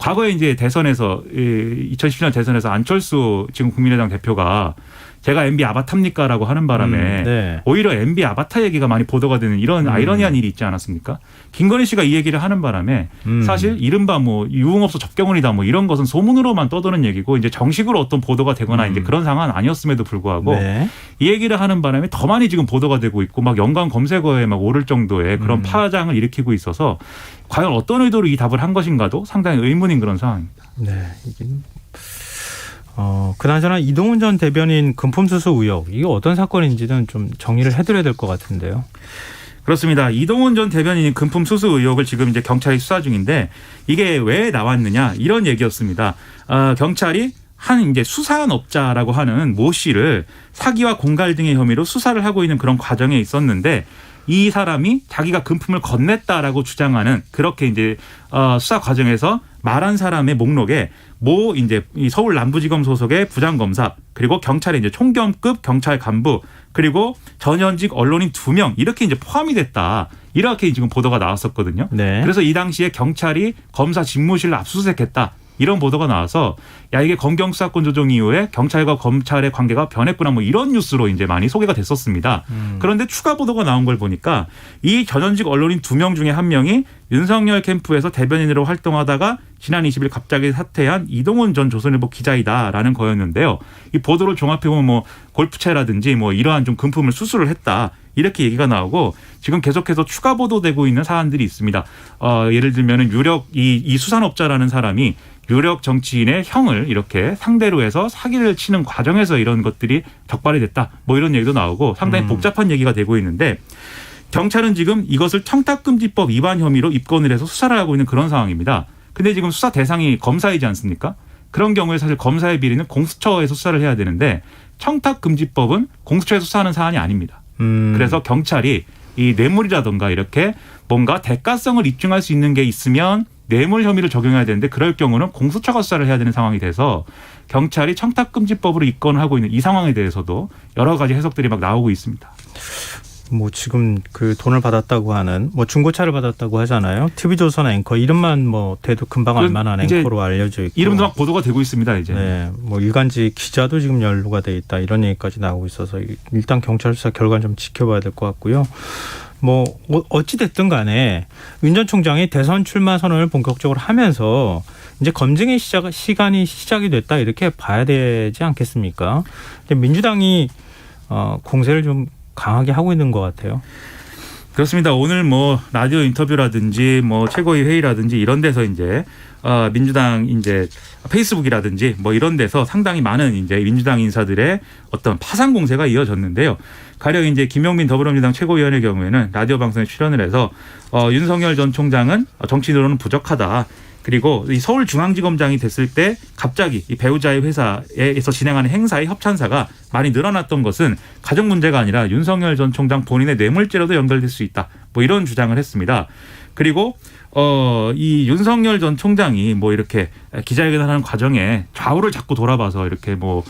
과거에 이제 대선에서 2017년 대선에서 안철수 지금 국민의당 대표가 제가 MB 아바타입니까라고 하는 바람에 네. 오히려 MB 아바타 얘기가 많이 보도가 되는 이런 아이러니한 일이 있지 않았습니까? 김건희 씨가 이 얘기를 하는 바람에 사실 이른바 뭐 유흥업소 접경은이다 뭐 이런 것은 소문으로만 떠도는 얘기고 이제 정식으로 어떤 보도가 되거나 이제 그런 상황은 아니었음에도 불구하고 네. 이 얘기를 하는 바람에 더 많이 지금 보도가 되고 있고 막 연관 검색어에 막 오를 정도의 그런 파장을 일으키고 있어서 과연 어떤 의도로 이 답을 한 것인가도 상당히 의문인 그런 상황입니다. 네. 이게 그나저나 이동훈 전 대변인 금품수수 의혹 이게 어떤 사건인지는 좀 정리를 해드려야 될 것 같은데요. 그렇습니다. 이동훈 전 대변인이 금품 수수 의혹을 지금 이제 경찰이 수사 중인데 이게 왜 나왔느냐 이런 얘기였습니다. 경찰이 한 이제 수산업자라고 하는 모 씨를 사기와 공갈 등의 혐의로 수사를 하고 있는 그런 과정에 있었는데 이 사람이 자기가 금품을 건넸다라고 주장하는 그렇게 이제 수사 과정에서 말한 사람의 목록에 모 이제 이 서울 남부지검 소속의 부장검사 그리고 경찰의 이제 총경급 경찰 간부 그리고 전현직 언론인 2명 이렇게 이제 포함이 됐다. 이렇게 지금 보도가 나왔었거든요. 네. 그래서 이 당시에 경찰이 검사 집무실을 압수수색했다. 이런 보도가 나와서 야 이게 검경 수사권 조정 이후에 경찰과 검찰의 관계가 변했구나 뭐 이런 뉴스로 이제 많이 소개가 됐었습니다. 그런데 추가 보도가 나온 걸 보니까 이 전현직 언론인 2명 중에 한 명이 윤석열 캠프에서 대변인으로 활동하다가 지난 20일 갑자기 사퇴한 이동훈 전 조선일보 기자이다라는 거였는데요. 이 보도를 종합해보면 뭐 골프채라든지 뭐 이러한 좀 금품을 수수를 했다. 이렇게 얘기가 나오고 지금 계속해서 추가 보도되고 있는 사안들이 있습니다. 예를 들면은 유력 이 수산업자라는 사람이 유력 정치인의 형을 이렇게 상대로 해서 사기를 치는 과정에서 이런 것들이 적발이 됐다. 뭐 이런 얘기도 나오고 상당히 복잡한 얘기가 되고 있는데 경찰은 지금 이것을 청탁금지법 위반 혐의로 입건을 해서 수사를 하고 있는 그런 상황입니다. 근데 지금 수사 대상이 검사이지 않습니까? 그런 경우에 사실 검사의 비리는 공수처에서 수사를 해야 되는데 청탁금지법은 공수처에서 수사하는 사안이 아닙니다. 그래서 경찰이 이 뇌물이라든가 이렇게 뭔가 대가성을 입증할 수 있는 게 있으면 뇌물 혐의를 적용해야 되는데 그럴 경우는 공수처가 수사를 해야 되는 상황이 돼서 경찰이 청탁금지법으로 입건을 하고 있는 이 상황에 대해서도 여러 가지 해석들이 막 나오고 있습니다. 뭐 지금 그 돈을 받았다고 하는 뭐 중고차를 받았다고 하잖아요. TV조선 앵커 이름만 뭐 대도 금방 알만한 앵커로 알려져 있고 이름도 막 보도가 되고 있습니다. 이제. 네, 뭐 일간지 기자도 지금 연루가 돼 있다 이런 얘기까지 나오고 있어서 일단 경찰 수사 결과는 좀 지켜봐야 될 것 같고요. 뭐 어찌 됐든 간에 윤 전 총장이 대선 출마 선언을 본격적으로 하면서 이제 검증의 시간이 시작이 됐다 이렇게 봐야 되지 않겠습니까? 민주당이 공세를 좀 강하게 하고 있는 것 같아요. 그렇습니다. 오늘 뭐 라디오 인터뷰라든지 뭐 최고위 회의라든지 이런 데서 이제 민주당 이제 페이스북이라든지 뭐 이런 데서 상당히 많은 이제 민주당 인사들의 어떤 파상 공세가 이어졌는데요. 가령 이제 김용민 더불어민주당 최고위원의 경우에는 라디오 방송에 출연을 해서 윤석열 전 총장은 정치인으로는 부족하다. 그리고 이 서울중앙지검장이 됐을 때 갑자기 이 배우자의 회사에서 진행하는 행사의 협찬사가 많이 늘어났던 것은 가정 문제가 아니라 윤석열 전 총장 본인의 뇌물죄로도 연결될 수 있다. 뭐 이런 주장을 했습니다. 그리고 이 윤석열 전 총장이 뭐 이렇게 기자회견하는 과정에 좌우를 자꾸 돌아봐서 이렇게 뭐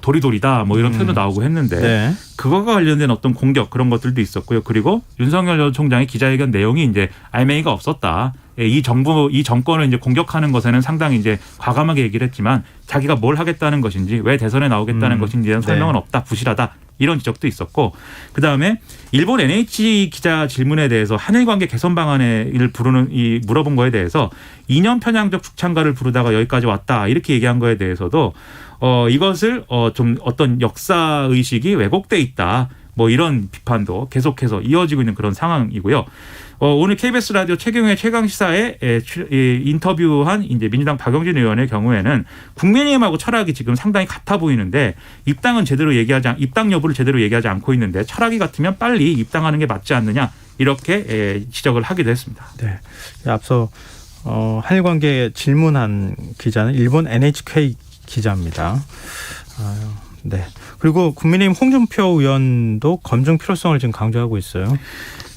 도리도리다 뭐 이런 표현도 나오고 했는데 네. 그거가 관련된 어떤 공격 그런 것들도 있었고요. 그리고 윤석열 전 총장의 기자회견 내용이 이제 알맹이가 없었다. 이 정권을 이제 공격하는 것에는 상당히 이제 과감하게 얘기를 했지만 자기가 뭘 하겠다는 것인지 왜 대선에 나오겠다는 것인지에 대한 설명은 없다. 부실하다. 이런 지적도 있었고 그다음에 일본 NH 기자 질문에 대해서 한일 관계 개선 방안을 물어본 거에 대해서 2년 편향적 축창가를 부르다가 여기까지 왔다. 이렇게 얘기한 거에 대해서도 이것을 좀 어떤 역사 의식이 왜곡돼 있다. 뭐 이런 비판도 계속해서 이어지고 있는 그런 상황이고요. 오늘 KBS 라디오 최경영의 최강시사에 인터뷰한 이제 민주당 박영진 의원의 경우에는 국민의힘하고 철학이 지금 상당히 같아 보이는데 입당 여부를 제대로 얘기하지 않고 있는데 철학이 같으면 빨리 입당하는 게 맞지 않느냐 이렇게 지적을 하기도 했습니다. 네. 앞서 한일 관계 질문한 기자는 일본 NHK 기자입니다. 네. 그리고 국민의힘 홍준표 의원도 검증 필요성을 지금 강조하고 있어요.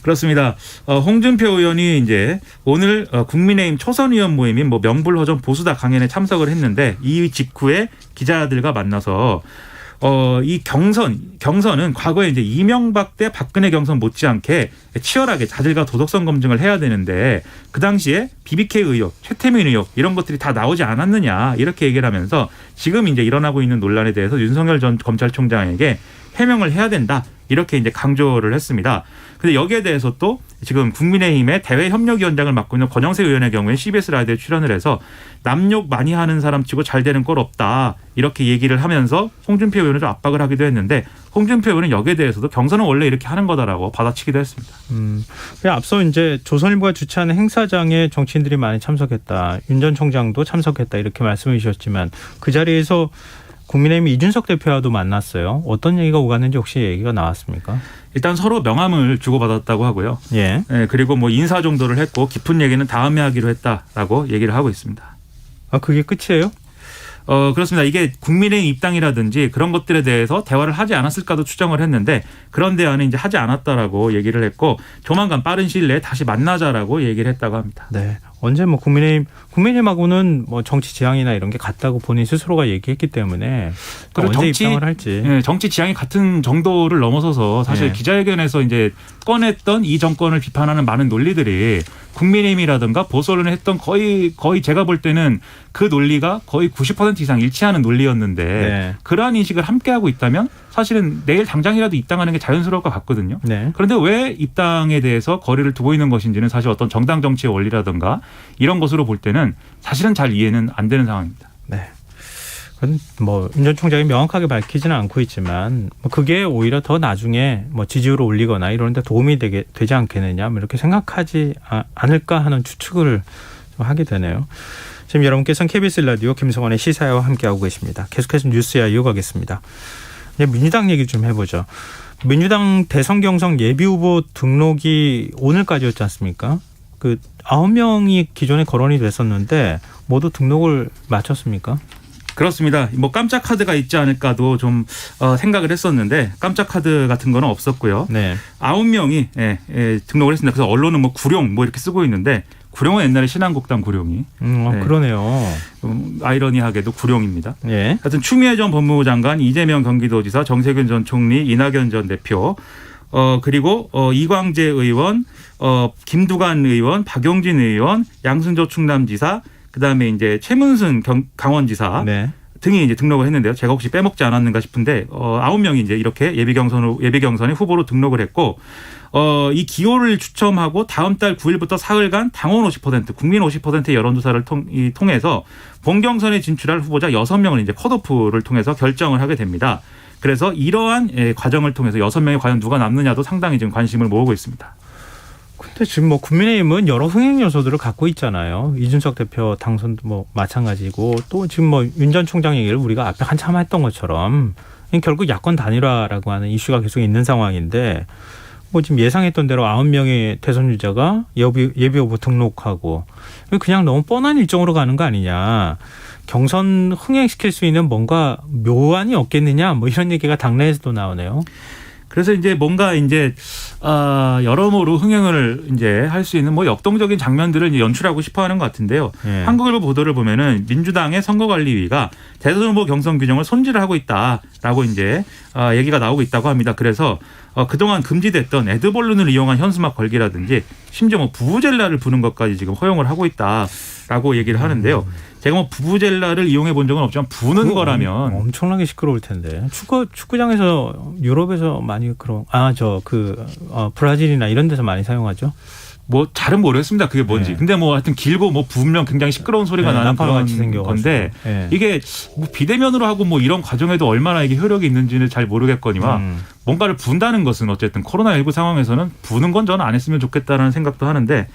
그렇습니다. 홍준표 의원이 이제 오늘 국민의힘 초선 의원 모임인 뭐 명불허전 보수다 강연에 참석을 했는데 이 직후에 기자들과 만나서 이 경선은 과거에 이제 이명박 때 박근혜 경선 못지않게 치열하게 자질과 도덕성 검증을 해야 되는데 그 당시에 BBK 의혹, 최태민 의혹 이런 것들이 다 나오지 않았느냐 이렇게 얘기를 하면서 지금 이제 일어나고 있는 논란에 대해서 윤석열 전 검찰총장에게 해명을 해야 된다. 이렇게 이제 강조를 했습니다. 근데 여기에 대해서 또 지금 국민의힘의 대외협력위원장을 맡고 있는 권영세 의원의 경우에 CBS 라디오에 출연을 해서 남욕 많이 하는 사람 치고 잘 되는 꼴 없다. 이렇게 얘기를 하면서 홍준표 의원을 좀 압박을 하기도 했는데 홍준표 의원은 여기에 대해서도 경선은 원래 이렇게 하는 거다라고 받아치기도 했습니다. 앞서 이제 조선일보가 주최하는 행사장에 정치인들이 많이 참석했다. 윤 전 총장도 참석했다. 이렇게 말씀해 주셨지만 그 자리에서 국민의힘 이준석 대표와도 만났어요. 어떤 얘기가 오갔는지 혹시 얘기가 나왔습니까? 일단 서로 명함을 주고받았다고 하고요. 예. 네, 그리고 뭐 인사 정도를 했고 깊은 얘기는 다음에 하기로 했다라고 얘기를 하고 있습니다. 아, 그게 끝이에요? 그렇습니다. 이게 국민의 입당이라든지 그런 것들에 대해서 대화를 하지 않았을까도 추정을 했는데 그런 대화는 이제 하지 않았다라고 얘기를 했고 조만간 빠른 시일 내에 다시 만나자라고 얘기를 했다고 합니다. 네. 언제 뭐 국민의힘하고는 뭐 정치 지향이나 이런 게 같다고 본인 스스로가 얘기했기 때문에 언제 입당을 할지. 네, 정치 지향이 같은 정도를 넘어서서 사실 네. 기자회견에서 이제 꺼냈던 이 정권을 비판하는 많은 논리들이 국민의힘이라든가 보수 언론에 했던 거의 제가 볼 때는 그 논리가 거의 90% 이상 일치하는 논리였는데 네. 그러한 인식을 함께하고 있다면 사실은 내일 당장이라도 입당하는 게 자연스러울 것 같거든요. 네. 그런데 왜 입당에 대해서 거리를 두고 있는 것인지는 사실 어떤 정당 정치의 원리라든가 이런 것으로 볼 때는 사실은 잘 이해는 안 되는 상황입니다. 네. 뭐 윤 전 총장이 명확하게 밝히지는 않고 있지만 뭐 그게 오히려 더 나중에 뭐 지지율을 올리거나 이런 데 도움이 되지 않겠느냐 뭐 이렇게 생각하지 않을까 하는 추측을 좀 하게 되네요. 지금 여러분께서는 KBS 라디오 김성환의 시사회와 함께하고 계십니다. 계속해서 뉴스야 이어가겠습니다. 이제 민주당 얘기 좀 해보죠. 민주당 대선 경선 예비 후보 등록이 오늘까지였지 않습니까? 그 9명이 기존에 거론이 됐었는데 모두 등록을 마쳤습니까? 그렇습니다. 뭐 깜짝 카드가 있지 않을까도 좀 생각을 했었는데 깜짝 카드 같은 거는 없었고요. 네. 9명이 등록을 했습니다. 그래서 언론은 뭐 구룡 뭐 이렇게 쓰고 있는데 구룡은 옛날에 신한국당 구룡이. 네. 그러네요. 아이러니하게도 구룡입니다. 예. 하여튼 추미애 전 법무부 장관, 이재명 경기도지사, 정세균 전 총리, 이낙연 전 대표, 그리고 이광재 의원, 김두관 의원, 박용진 의원, 양승조 충남지사, 그다음에 이제 최문순 강원지사 네. 등이 이제 등록을 했는데요. 제가 혹시 빼먹지 않았는가 싶은데 9명이 이제 이렇게 예비 경선에 후보로 등록을 했고 이 기호를 추첨하고 다음 달 9일부터 사흘간 당원 50%, 국민 50%의 여론조사를 통해서 본 경선에 진출할 후보자 6명을 이제 컷오프를 통해서 결정을 하게 됩니다. 그래서 이러한 과정을 통해서 6명이 과연 누가 남느냐도 상당히 지금 관심을 모으고 있습니다. 근데 지금 뭐 국민의힘은 여러 흥행 요소들을 갖고 있잖아요. 이준석 대표 당선도 뭐 마찬가지고 또 지금 뭐 윤 전 총장 얘기를 우리가 앞에 한참 했던 것처럼 결국 야권 단일화라고 하는 이슈가 계속 있는 상황인데 뭐 지금 예상했던 대로 9명의 대선 주자가 예비 후보 등록하고 그냥 너무 뻔한 일정으로 가는 거 아니냐. 경선 흥행시킬 수 있는 뭔가 묘안이 없겠느냐 뭐 이런 얘기가 당내에서도 나오네요. 그래서 이제 뭔가 이제 여러모로 흥행을 이제 할 수 있는 뭐 역동적인 장면들을 이제 연출하고 싶어하는 것 같은데요. 예. 한국일보 보도를 보면은 민주당의 선거관리위가 대선 후보 경선 규정을 손질을 하고 있다라고 이제 얘기가 나오고 있다고 합니다. 그래서 그동안 금지됐던 에드벌룬을 이용한 현수막 걸기라든지 심지어 뭐 부부젤라를 부는 것까지 지금 허용을 하고 있다라고 얘기를 하는데요. 제가 뭐 부부젤라를 이용해 본 적은 없지만 부는 거라면 엄청나게 시끄러울 텐데 축구장에서 유럽에서 많이 그런 브라질이나 이런 데서 많이 사용하죠. 뭐 잘은 모르겠습니다. 그게 뭔지. 네. 근데 뭐 하여튼 길고 뭐 부으면 굉장히 시끄러운 소리가 나는 그런 건데 이게 뭐 비대면으로 하고 뭐 이런 과정에도 얼마나 이게 효력이 있는지는 잘 모르겠거니와 뭔가를 분다는 것은 어쨌든 코로나19 상황에서는 부는 건 저는 안 했으면 좋겠다라는 생각도 하는데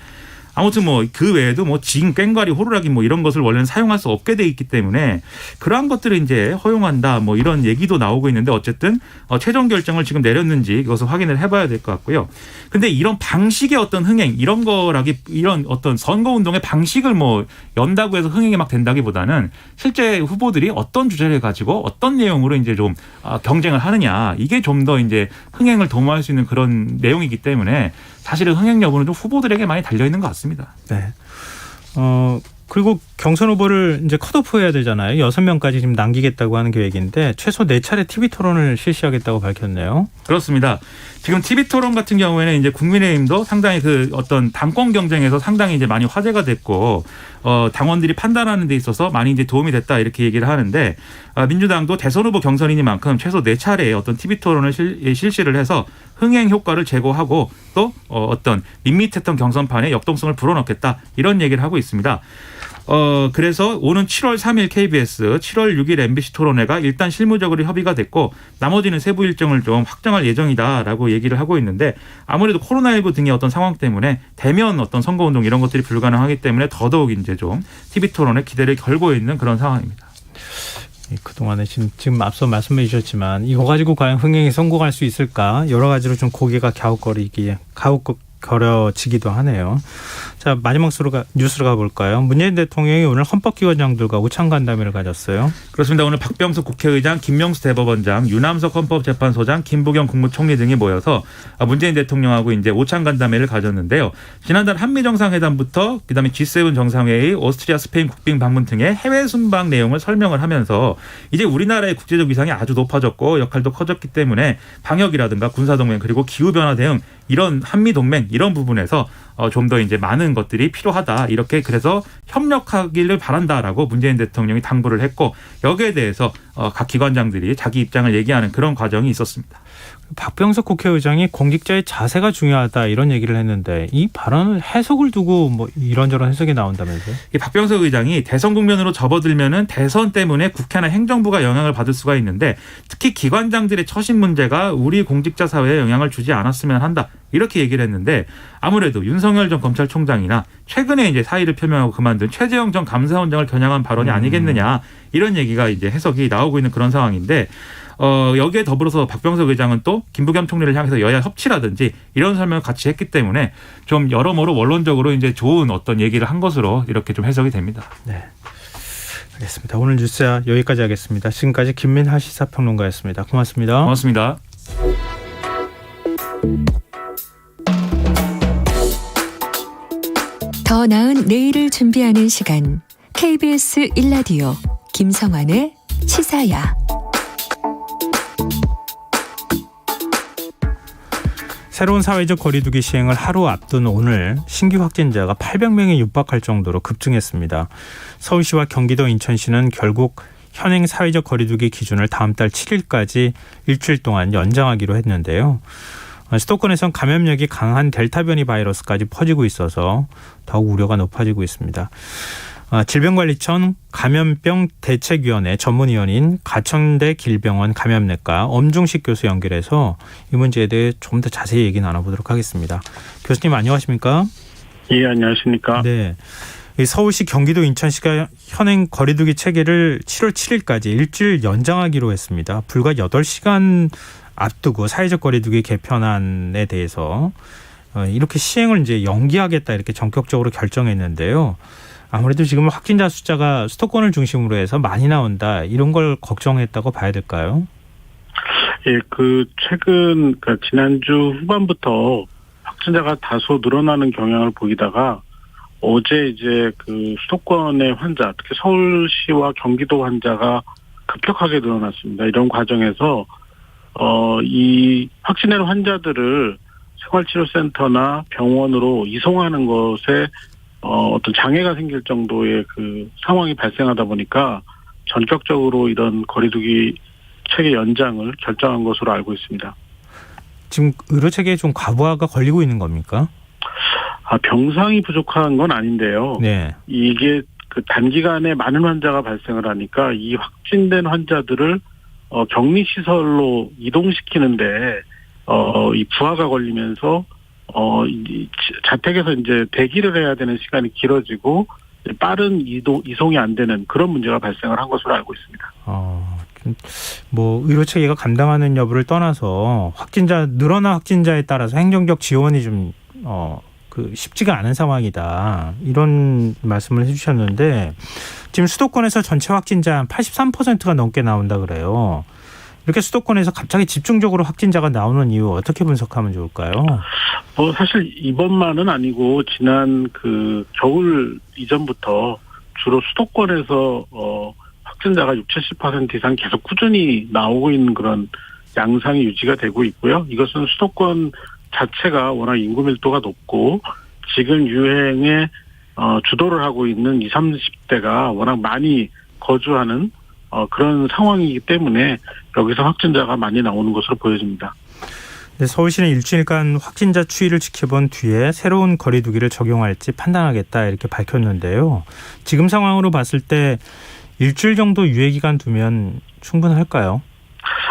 아무튼 뭐 그 외에도 뭐 징, 꽹과리, 호루라기 뭐 이런 것을 원래는 사용할 수 없게 돼 있기 때문에 그러한 것들을 이제 허용한다 뭐 이런 얘기도 나오고 있는데 어쨌든 최종 결정을 지금 내렸는지 이것을 확인을 해봐야 될 것 같고요. 근데 이런 방식의 어떤 흥행 이런 어떤 선거 운동의 방식을 뭐 연다고 해서 흥행이 막 된다기보다는 실제 후보들이 어떤 주제를 가지고 어떤 내용으로 이제 좀 경쟁을 하느냐 이게 좀 더 이제 흥행을 도모할 수 있는 그런 내용이기 때문에 사실은 흥행 여부는 좀 후보들에게 많이 달려 있는 것 같습니다. 네. 그리고 경선 후보를 이제 컷오프해야 되잖아요. 6명까지 지금 남기겠다고 하는 계획인데 최소 4차례 TV 토론을 실시하겠다고 밝혔네요. 그렇습니다. 지금 TV 토론 같은 경우에는 이제 국민의힘도 상당히 그 어떤 당권 경쟁에서 상당히 이제 많이 화제가 됐고 당원들이 판단하는 데 있어서 많이 이제 도움이 됐다 이렇게 얘기를 하는데 민주당도 대선 후보 경선이니만큼 최소 4차례의 어떤 TV 토론을 실시를 해서 흥행 효과를 제고하고 또 어떤 밋밋했던 경선판에 역동성을 불어넣겠다 이런 얘기를 하고 있습니다. 그래서 오는 7월 3일 KBS, 7월 6일 MBC 토론회가 일단 실무적으로 협의가 됐고 나머지는 세부 일정을 좀 확정할 예정이다라고 얘기를 하고 있는데 아무래도 코로나19 등의 어떤 상황 때문에 대면 어떤 선거운동 이런 것들이 불가능하기 때문에 더더욱 이제 좀 TV 토론에 기대를 걸고 있는 그런 상황입니다. 그동안에 지금 앞서 말씀해 주셨지만 이거 가지고 과연 흥행에 성공할 수 있을까 여러 가지로 좀 고개가 갸웃거려지기도 하네요. 자, 마지막 뉴스로 가볼까요? 문재인 대통령이 오늘 헌법기관장들과 오찬간담회를 가졌어요. 그렇습니다. 오늘 박병석 국회의장, 김명수 대법원장, 유남석 헌법재판소장, 김부겸 국무총리 등이 모여서 문재인 대통령하고 이제 오찬간담회를 가졌는데요. 지난달 한미 정상회담부터 그다음에 G7 정상회의, 오스트리아, 스페인 국빈 방문 등의 해외 순방 내용을 설명을 하면서 이제 우리나라의 국제적 위상이 아주 높아졌고 역할도 커졌기 때문에 방역이라든가 군사동맹 그리고 기후변화 대응 이런 한미 동맹 이런 부분에서 좀 더 이제 많은 것들이 필요하다 이렇게 그래서 협력하기를 바란다라고 문재인 대통령이 당부를 했고 여기에 대해서 각 기관장들이 자기 입장을 얘기하는 그런 과정이 있었습니다. 박병석 국회의장이 공직자의 자세가 중요하다 이런 얘기를 했는데 이 발언을 해석을 두고 뭐 이런저런 해석이 나온다면서요? 이 박병석 의장이 대선 국면으로 접어들면은 대선 때문에 국회나 행정부가 영향을 받을 수가 있는데 특히 기관장들의 처신 문제가 우리 공직자 사회에 영향을 주지 않았으면 한다 이렇게 얘기를 했는데 아무래도 윤석열 전 검찰총장이나 최근에 이제 사의를 표명하고 그만둔 최재형 전 감사원장을 겨냥한 발언이 아니겠느냐 이런 얘기가 이제 해석이 나오고 있는 그런 상황인데. 여기에 더불어서 박병석 의장은 또 김부겸 총리를 향해서 여야 협치라든지 이런 설명을 같이 했기 때문에 좀 여러모로 원론적으로 이제 좋은 어떤 얘기를 한 것으로 이렇게 좀 해석이 됩니다. 네. 알겠습니다. 오늘 뉴스야 여기까지 하겠습니다. 지금까지 김민하 시사평론가였습니다. 고맙습니다. 고맙습니다. 더 나은 내일을 준비하는 시간 KBS 1라디오 김성환의 시사야. 새로운 사회적 거리두기 시행을 하루 앞둔 오늘 신규 확진자가 800명에 육박할 정도로 급증했습니다. 서울시와 경기도 인천시는 결국 현행 사회적 거리두기 기준을 다음 달 7일까지 일주일 동안 연장하기로 했는데요. 수도권에선 감염력이 강한 델타 변이 바이러스까지 퍼지고 있어서 더욱 우려가 높아지고 있습니다. 질병관리청 감염병 대책위원회 전문위원인 가천대 길병원 감염내과 엄중식 교수 연결해서 이 문제에 대해 좀 더 자세히 얘기 나눠보도록 하겠습니다. 교수님 안녕하십니까? 예, 안녕하십니까? 네. 서울시, 경기도, 인천시가 현행 거리두기 체계를 7월 7일까지 일주일 연장하기로 했습니다. 불과 8시간 앞두고 사회적 거리두기 개편안에 대해서 이렇게 시행을 이제 연기하겠다 이렇게 전격적으로 결정했는데요. 아무래도 지금 확진자 숫자가 수도권을 중심으로 해서 많이 나온다 이런 걸 걱정했다고 봐야 될까요? 예, 최근 지난주 후반부터 확진자가 다소 늘어나는 경향을 보이다가 어제 이제 수도권의 환자, 특히 서울시와 경기도 환자가 급격하게 늘어났습니다. 이런 과정에서 이 확진된 환자들을 생활치료센터나 병원으로 이송하는 것에 어떤 장애가 생길 정도의 상황이 발생하다 보니까 전격적으로 이런 거리두기 체계 연장을 결정한 것으로 알고 있습니다. 지금 의료 체계에 좀 과부하가 걸리고 있는 겁니까? 병상이 부족한 건 아닌데요. 네. 이게 단기간에 많은 환자가 발생을 하니까 이 확진된 환자들을 격리시설로 이동시키는데 이 부하가 걸리면서 자택에서 이제 대기를 해야 되는 시간이 길어지고 빠른 이송이 안 되는 그런 문제가 발생을 한 것으로 알고 있습니다. 뭐 의료 체계가 감당하는 여부를 떠나서 늘어난 확진자에 따라서 행정적 지원이 좀 쉽지가 않은 상황이다 이런 말씀을 해주셨는데 지금 수도권에서 전체 확진자 한 83%가 넘게 나온다 그래요. 이렇게 수도권에서 갑자기 집중적으로 확진자가 나오는 이유 어떻게 분석하면 좋을까요? 사실 이번만은 아니고 지난 겨울 이전부터 주로 수도권에서 확진자가 60-70% 이상 계속 꾸준히 나오고 있는 그런 양상이 유지가 되고 있고요. 이것은 수도권 자체가 워낙 인구 밀도가 높고 지금 유행에 주도를 하고 있는 20, 30대가 워낙 많이 거주하는 그런 상황이기 때문에 여기서 확진자가 많이 나오는 것으로 보여집니다. 네, 서울시는 일주일간 확진자 추이를 지켜본 뒤에 새로운 거리두기를 적용할지 판단하겠다 이렇게 밝혔는데요. 지금 상황으로 봤을 때 일주일 정도 유예 기간 두면 충분할까요?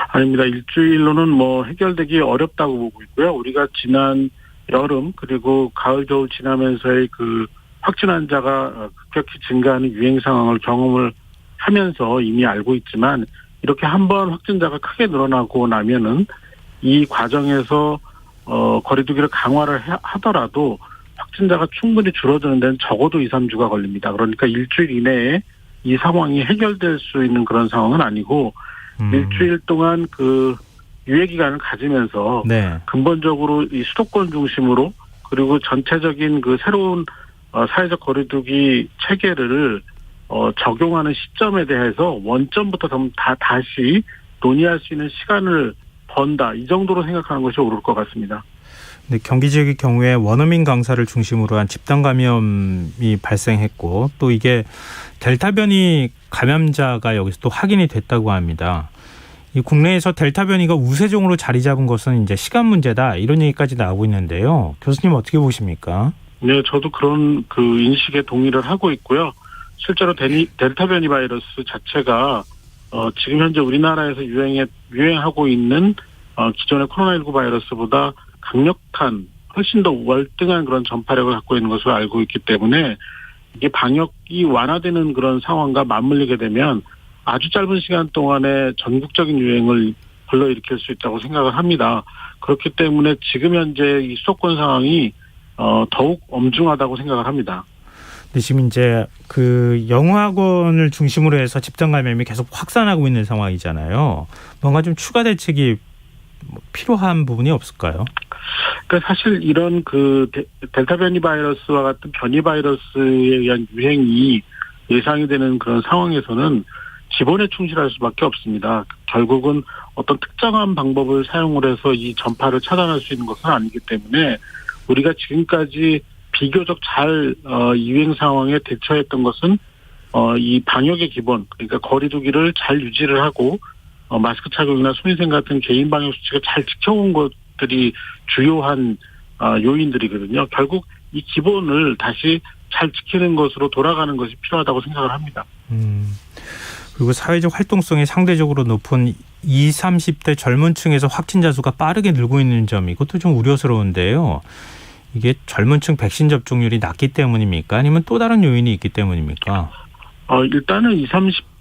아닙니다. 일주일로는 해결되기 어렵다고 보고 있고요. 우리가 지난 여름 그리고 가을 겨울 지나면서의 그 확진 환자가 급격히 증가하는 유행 상황을 경험을 하면서 이미 알고 있지만 이렇게 한번 확진자가 크게 늘어나고 나면은 이 과정에서 거리두기를 강화를 하더라도 확진자가 충분히 줄어드는 데는 적어도 2, 3주가 걸립니다. 그러니까 일주일 이내에 이 상황이 해결될 수 있는 그런 상황은 아니고 일주일 동안 그 유예 기간을 가지면서 네. 근본적으로 이 수도권 중심으로 그리고 전체적인 그 새로운 사회적 거리두기 체계를 적용하는 시점에 대해서 원점부터 다시 논의할 수 있는 시간을 번다. 이 정도로 생각하는 것이 옳을 것 같습니다. 네, 경기 지역의 경우에 원어민 강사를 중심으로 한 집단 감염이 발생했고 또 이게 델타 변이 감염자가 여기서 또 확인이 됐다고 합니다. 이 국내에서 델타 변이가 우세종으로 자리 잡은 것은 이제 시간 문제다 이런 얘기까지 나오고 있는데요. 교수님 어떻게 보십니까? 네, 저도 그런 그 인식에 동의를 하고 있고요. 실제로 델타 변이 바이러스 자체가 지금 현재 우리나라에서 유행하고 있는 기존의 코로나19 바이러스보다 강력한 훨씬 더 월등한 그런 전파력을 갖고 있는 것으로 알고 있기 때문에 이게 방역이 완화되는 그런 상황과 맞물리게 되면 아주 짧은 시간 동안에 전국적인 유행을 불러일으킬 수 있다고 생각을 합니다. 그렇기 때문에 지금 현재 이 수도권 상황이 더욱 엄중하다고 생각을 합니다. 근데 지금 이제 그 영어학원을 중심으로 해서 집단 감염이 계속 확산하고 있는 상황이잖아요. 뭔가 좀 추가 대책이 필요한 부분이 없을까요? 그러니까 사실 이런 그 델타 변이 바이러스와 같은 변이 바이러스에 의한 유행이 예상이 되는 그런 상황에서는 기본에 충실할 수밖에 없습니다. 결국은 어떤 특정한 방법을 사용을 해서 이 전파를 차단할 수 있는 것은 아니기 때문에 우리가 지금까지 비교적 잘 유행 상황에 대처했던 것은 이 방역의 기본, 그러니까 거리두기를 잘 유지를 하고 마스크 착용이나 손위생 같은 개인 방역 수칙을 잘 지켜온 것들이 주요한 요인들이거든요. 결국 이 기본을 다시 잘 지키는 것으로 돌아가는 것이 필요하다고 생각을 합니다. 그리고 사회적 활동성이 상대적으로 높은 20, 30대 젊은 층에서 확진자 수가 빠르게 늘고 있는 점 이것도 좀 우려스러운데요. 이게 젊은 층 백신 접종률이 낮기 때문입니까? 아니면 또 다른 요인이 있기 때문입니까? 일단은 20,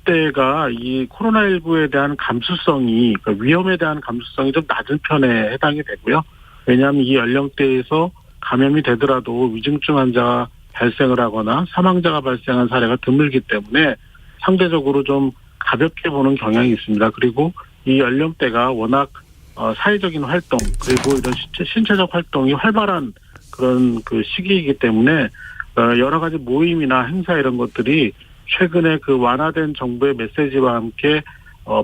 30대가 이 코로나19에 대한 감수성이, 그러니까 위험에 대한 감수성이 좀 낮은 편에 해당이 되고요. 왜냐하면 이 연령대에서 감염이 되더라도 위중증 환자가 발생을 하거나 사망자가 발생한 사례가 드물기 때문에 상대적으로 좀 가볍게 보는 경향이 있습니다. 그리고 이 연령대가 워낙 사회적인 활동 그리고 이런 신체적 활동이 활발한 그런 그 시기이기 때문에 여러 가지 모임이나 행사 이런 것들이 최근에 그 완화된 정부의 메시지와 함께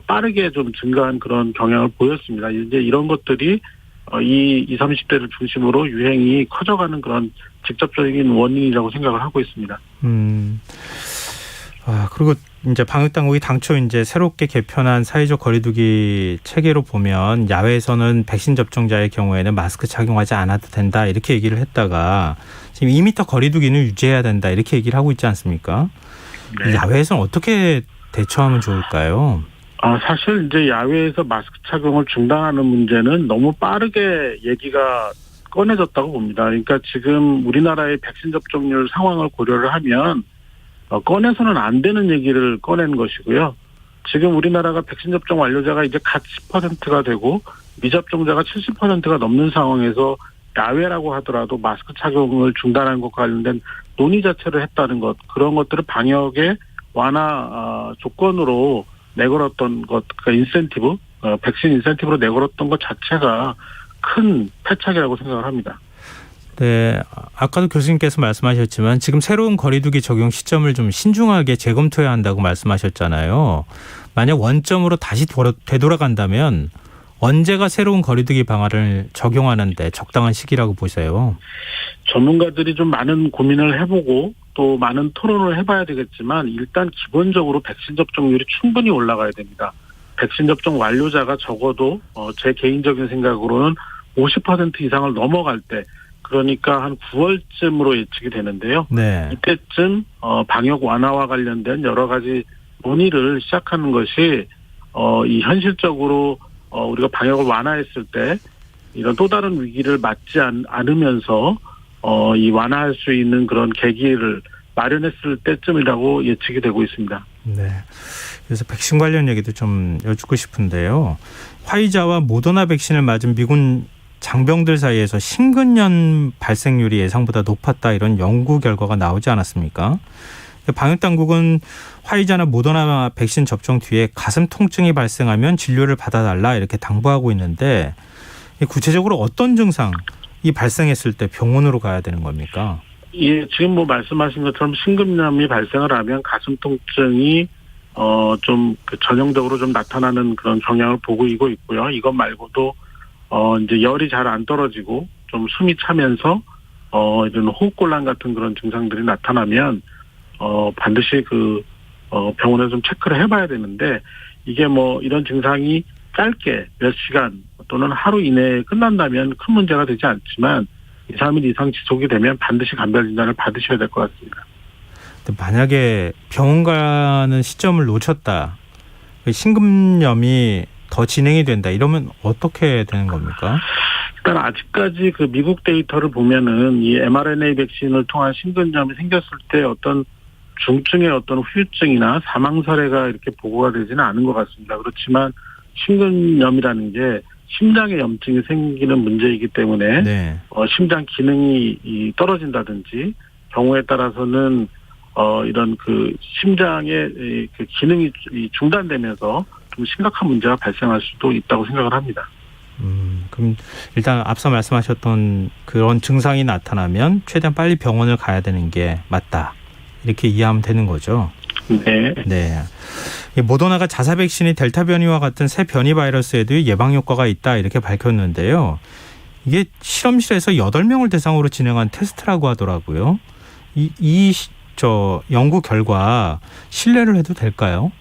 빠르게 좀 증가한 그런 경향을 보였습니다. 이제 이런 것들이 이 20, 30대를 중심으로 유행이 커져가는 그런 직접적인 원인이라고 생각을 하고 있습니다. 그리고 이제 방역당국이 당초 이제 새롭게 개편한 사회적 거리두기 체계로 보면 야외에서는 백신 접종자의 경우에는 마스크 착용하지 않아도 된다 이렇게 얘기를 했다가 지금 2m 거리두기는 유지해야 된다 이렇게 얘기를 하고 있지 않습니까? 네. 야외에서는 어떻게 대처하면 좋을까요? 사실 이제 야외에서 마스크 착용을 중단하는 문제는 너무 빠르게 얘기가 꺼내졌다고 봅니다. 그러니까 지금 우리나라의 백신 접종률 상황을 고려를 하면 꺼내서는 안 되는 얘기를 꺼낸 것이고요. 지금 우리나라가 백신 접종 완료자가 이제 갓 10%가 되고 미접종자가 70%가 넘는 상황에서 야외라고 하더라도 마스크 착용을 중단하는 것과 관련된 논의 자체를 했다는 것, 그런 것들을 방역의 완화 조건으로 내걸었던 것, 그러니까 인센티브, 백신 인센티브로 내걸었던 것 자체가 큰 패착이라고 생각을 합니다. 네, 아까도 교수님께서 말씀하셨지만 지금 새로운 거리두기 적용 시점을 좀 신중하게 재검토해야 한다고 말씀하셨잖아요. 만약 원점으로 다시 되돌아간다면 언제가 새로운 거리두기 방안을 적용하는데 적당한 시기라고 보세요? 전문가들이 좀 많은 고민을 해보고 또 많은 토론을 해봐야 되겠지만 일단 기본적으로 백신 접종률이 충분히 올라가야 됩니다. 백신 접종 완료자가 적어도 제 개인적인 생각으로는 50% 이상을 넘어갈 때, 그러니까 한 9월쯤으로 예측이 되는데요. 네. 이때쯤 방역 완화와 관련된 여러 가지 논의를 시작하는 것이 이 현실적으로 우리가 방역을 완화했을 때 이런 또 다른 위기를 맞지 않으면서 이 완화할 수 있는 그런 계기를 마련했을 때쯤이라고 예측이 되고 있습니다. 네. 그래서 백신 관련 얘기도 좀 여쭙고 싶은데요. 화이자와 모더나 백신을 맞은 미군 장병들 사이에서 심근염 발생률이 예상보다 높았다, 이런 연구 결과가 나오지 않았습니까? 방역 당국은 화이자나 모더나 백신 접종 뒤에 가슴 통증이 발생하면 진료를 받아달라 이렇게 당부하고 있는데, 구체적으로 어떤 증상이 발생했을 때 병원으로 가야 되는 겁니까? 예, 지금 말씀하신 것처럼 심근염이 발생을 하면 가슴 통증이 좀 전형적으로 좀 나타나는 그런 경향을 보이고 있고요. 이것 말고도 이제 열이 잘 안 떨어지고 좀 숨이 차면서 이런 호흡곤란 같은 그런 증상들이 나타나면 반드시 병원에서 좀 체크를 해봐야 되는데, 이게 이런 증상이 짧게 몇 시간 또는 하루 이내에 끝난다면 큰 문제가 되지 않지만 2, 3일 이상 지속이 되면 반드시 간별 진단을 받으셔야 될 것 같습니다. 만약에 병원 가는 시점을 놓쳤다, 심근염이 더 진행이 된다, 이러면 어떻게 되는 겁니까? 일단 아직까지 미국 데이터를 보면은 이 mRNA 백신을 통한 심근염이 생겼을 때 어떤 중증의 어떤 후유증이나 사망 사례가 이렇게 보고가 되지는 않은 것 같습니다. 그렇지만 심근염이라는 게 심장에 염증이 생기는 문제이기 때문에 네. 심장 기능이 떨어진다든지 경우에 따라서는 이런 심장의 기능이 중단되면서 좀 심각한 문제가 발생할 수도 있다고 생각을 합니다. 그럼 일단 앞서 말씀하셨던 그런 증상이 나타나면 최대한 빨리 병원을 가야 되는 게 맞다, 이렇게 이해하면 되는 거죠? 네. 네. 모더나가 자사 백신이 델타 변이와 같은 새 변이 바이러스에도 예방 효과가 있다, 이렇게 밝혔는데요. 이게 실험실에서 8명을 대상으로 진행한 테스트라고 하더라고요. 연구 결과 신뢰를 해도 될까요?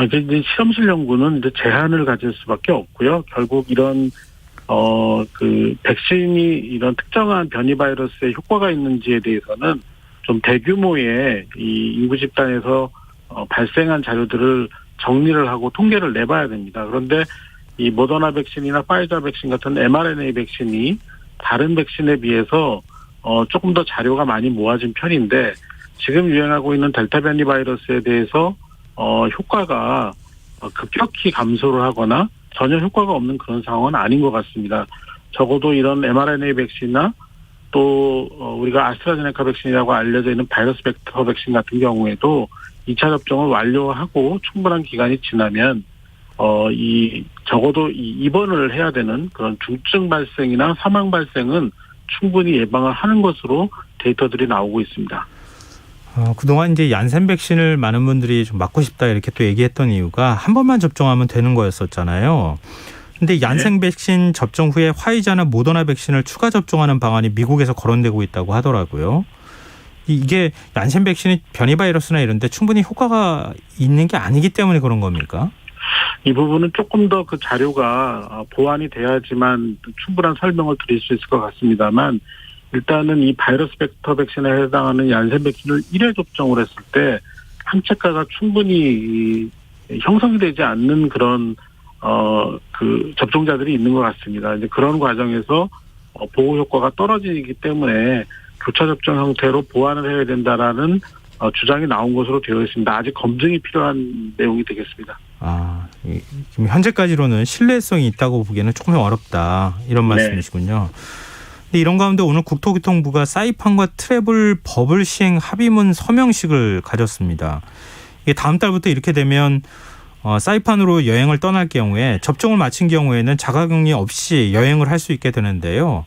이제 실험실 연구는 이제 제한을 가질 수밖에 없고요. 결국 이런 백신이 이런 특정한 변이 바이러스에 효과가 있는지에 대해서는 좀 대규모의 이 인구 집단에서 발생한 자료들을 정리를 하고 통계를 내봐야 됩니다. 그런데 이 모더나 백신이나 파이자 백신 같은 mRNA 백신이 다른 백신에 비해서 조금 더 자료가 많이 모아진 편인데, 지금 유행하고 있는 델타 변이 바이러스에 대해서 효과가 급격히 감소를 하거나 전혀 효과가 없는 그런 상황은 아닌 것 같습니다. 적어도 이런 mRNA 백신이나 또 우리가 아스트라제네카 백신이라고 알려져 있는 바이러스 벡터 백신 같은 경우에도 2차 접종을 완료하고 충분한 기간이 지나면 적어도 입원을 해야 되는 그런 중증 발생이나 사망 발생은 충분히 예방을 하는 것으로 데이터들이 나오고 있습니다. 그동안 이제 얀센 백신을 많은 분들이 좀 맞고 싶다, 이렇게 또 얘기했던 이유가 한 번만 접종하면 되는 거였었잖아요. 근데 얀센 백신 접종 후에 화이자나 모더나 백신을 추가 접종하는 방안이 미국에서 거론되고 있다고 하더라고요. 이게 얀센 백신이 변이 바이러스나 이런 데 충분히 효과가 있는 게 아니기 때문에 그런 겁니까? 이 부분은 조금 더 자료가 보완이 돼야지만 충분한 설명을 드릴 수 있을 것 같습니다만, 일단은 이 바이러스 벡터 백신에 해당하는 얀센 백신을 1회 접종을 했을 때 항체가가 충분히 형성이 되지 않는 그런 접종자들이 있는 것 같습니다. 이제 그런 과정에서 보호 효과가 떨어지기 때문에 교차 접종 형태로 보완을 해야 된다라는 주장이 나온 것으로 되어 있습니다. 아직 검증이 필요한 내용이 되겠습니다. 지금 현재까지로는 신뢰성이 있다고 보기에는 조금 어렵다, 이런 말씀이시군요. 근데 이런 가운데 오늘 국토교통부가 사이판과 트래블 버블 시행 합의문 서명식을 가졌습니다. 이게 다음 달부터 이렇게 되면 사이판으로 여행을 떠날 경우에 접종을 마친 경우에는 자가격리 없이 여행을 할 수 있게 되는데요.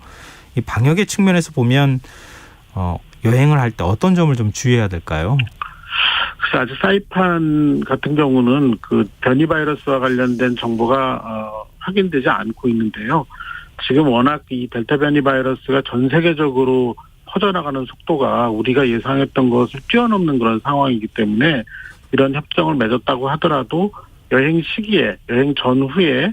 이 방역의 측면에서 보면 여행을 할 때 어떤 점을 좀 주의해야 될까요? 그래서 아직 사이판 같은 경우는 그 변이 바이러스와 관련된 정보가 확인되지 않고 있는데요. 지금 워낙 이 델타 변이 바이러스가 전 세계적으로 퍼져나가는 속도가 우리가 예상했던 것을 뛰어넘는 그런 상황이기 때문에 이런 협정을 맺었다고 하더라도 여행 시기에, 여행 전후에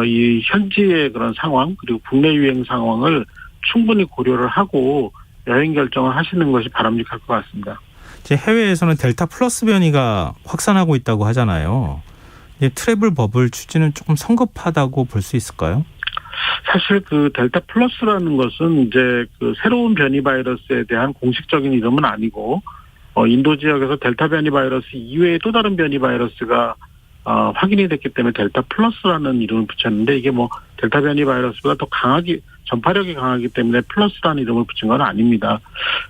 이 현지의 그런 상황 그리고 국내 유행 상황을 충분히 고려를 하고 여행 결정을 하시는 것이 바람직할 것 같습니다. 제 해외에서는 델타 플러스 변이가 확산하고 있다고 하잖아요. 트래블 버블 추진은 조금 성급하다고 볼 수 있을까요? 사실 그 델타 플러스라는 것은 이제 그 새로운 변이 바이러스에 대한 공식적인 이름은 아니고 인도 지역에서 델타 변이 바이러스 이외에 또 다른 변이 바이러스가 확인이 됐기 때문에 델타 플러스라는 이름을 붙였는데 이게 뭐 델타 변이 바이러스보다 더 전파력이 강하기 때문에 플러스라는 이름을 붙인 건 아닙니다.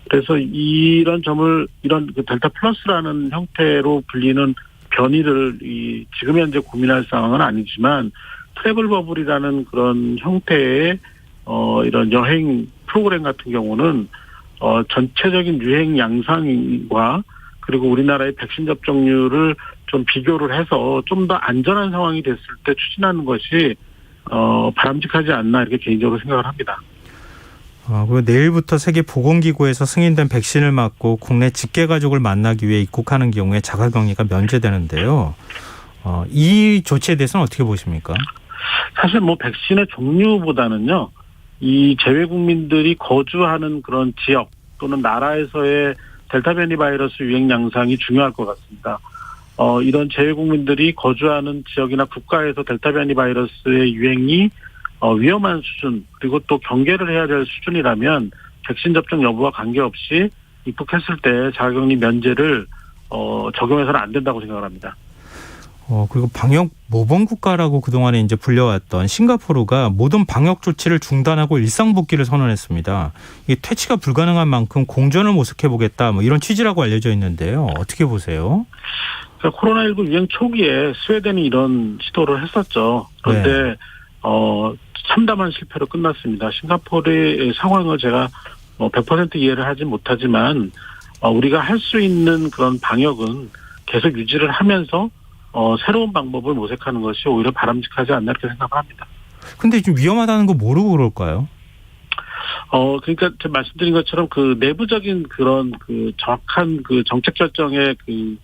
그래서 이런 그 델타 플러스라는 형태로 불리는 변이를 지금 현재 고민할 상황은 아니지만 트래블 버블이라는 그런 형태의 이런 여행 프로그램 같은 경우는 전체적인 유행 양상과 그리고 우리나라의 백신 접종률을 좀 비교를 해서 좀 더 안전한 상황이 됐을 때 추진하는 것이 바람직하지 않나 이렇게 개인적으로 생각을 합니다. 그리고 내일부터 세계보건기구에서 승인된 백신을 맞고 국내 직계가족을 만나기 위해 입국하는 경우에 자가격리가 면제되는데요. 이 조치에 대해서는 어떻게 보십니까? 사실 뭐 백신의 종류보다는요, 이 재외 국민들이 거주하는 그런 지역 또는 나라에서의 델타 변이 바이러스 유행 양상이 중요할 것 같습니다. 이런 재외 국민들이 거주하는 지역이나 국가에서 델타 변이 바이러스의 유행이 위험한 수준 그리고 또 경계를 해야 될 수준이라면 백신 접종 여부와 관계없이 입국했을 때 자가격리 면제를 적용해서는 안 된다고 생각을 합니다. 그리고 방역 모범 국가라고 그동안에 이제 불려왔던 싱가포르가 모든 방역 조치를 중단하고 일상 복귀를 선언했습니다. 이 퇴치가 불가능한 만큼 공전을 모색해 보겠다 뭐 이런 취지라고 알려져 있는데요. 어떻게 보세요? 그러니까 코로나19 유행 초기에 스웨덴이 이런 시도를 했었죠. 그런데 참담한 실패로 끝났습니다. 싱가포르의 상황을 제가 100% 이해를 하지 못하지만 우리가 할 수 있는 그런 방역은 계속 유지를 하면서 새로운 방법을 모색하는 것이 오히려 바람직하지 않나 이렇게 생각합니다. 근데 좀 위험하다는 거 모르고 그럴까요? 그러니까 제가 말씀드린 것처럼 그 내부적인 그런 그 정확한 그 정책 결정의 그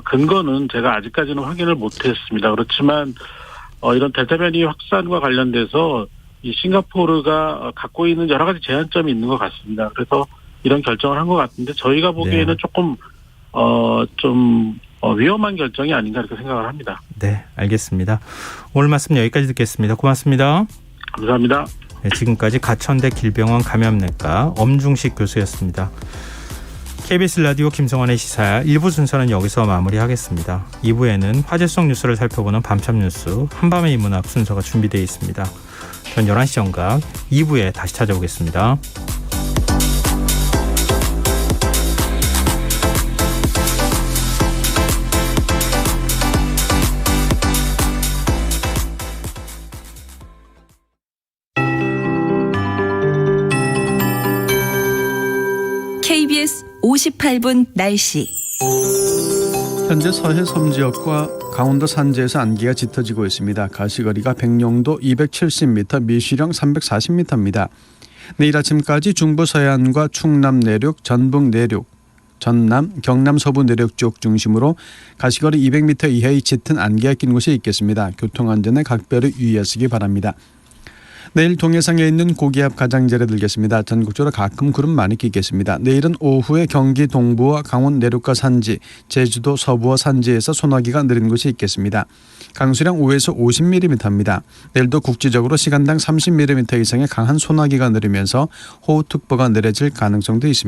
근거는 제가 아직까지는 확인을 못했습니다. 그렇지만 이런 델타 변이 확산과 관련돼서 이 싱가포르가 갖고 있는 여러 가지 제한점이 있는 것 같습니다. 그래서 이런 결정을 한 것 같은데 저희가 보기에는 조금 좀 위험한 결정이 아닌가 이렇게 생각을 합니다. 네, 알겠습니다. 오늘 말씀 여기까지 듣겠습니다. 고맙습니다. 감사합니다. 네, 지금까지 가천대 길병원 감염내과 엄중식 교수였습니다. KBS 라디오 김성환의 시사 1부 순서는 여기서 마무리하겠습니다. 2부에는 화제성 뉴스를 살펴보는 밤참 뉴스 한밤의 인문학 순서가 준비되어 있습니다. 전 11시 정각 2부에 다시 찾아오겠습니다. KBS 58분 날씨. 현재 서해 섬지역과 강원도 산지에서 안개가 짙어지고 있습니다. 가시거리가 백령도 270m, 미시령 340m입니다. 내일 아침까지 중부 서해안과 충남 내륙, 전북 내륙, 전남, 경남 서부 내륙 쪽 중심으로 가시거리 200m 이하의 짙은 안개가 낀 곳이 있겠습니다. 교통안전에 각별히 유의하시기 바랍니다. 내일 동해상에 있는 고기압 가장자리 들겠습니다. 전국적으로 가끔 구름 많이 끼겠습니다. 내일은 오후에 경기 동부와 강원 내륙과 산지, 제주도 서부와 산지에서 소나기가 내리는 곳이 있겠습니다. 강수량 5에서 50mm입니다. 내일도 국지적으로 시간당 30mm 이상의 강한 소나기가 내리면서 호우특보가 내려질 가능성도 있습니다.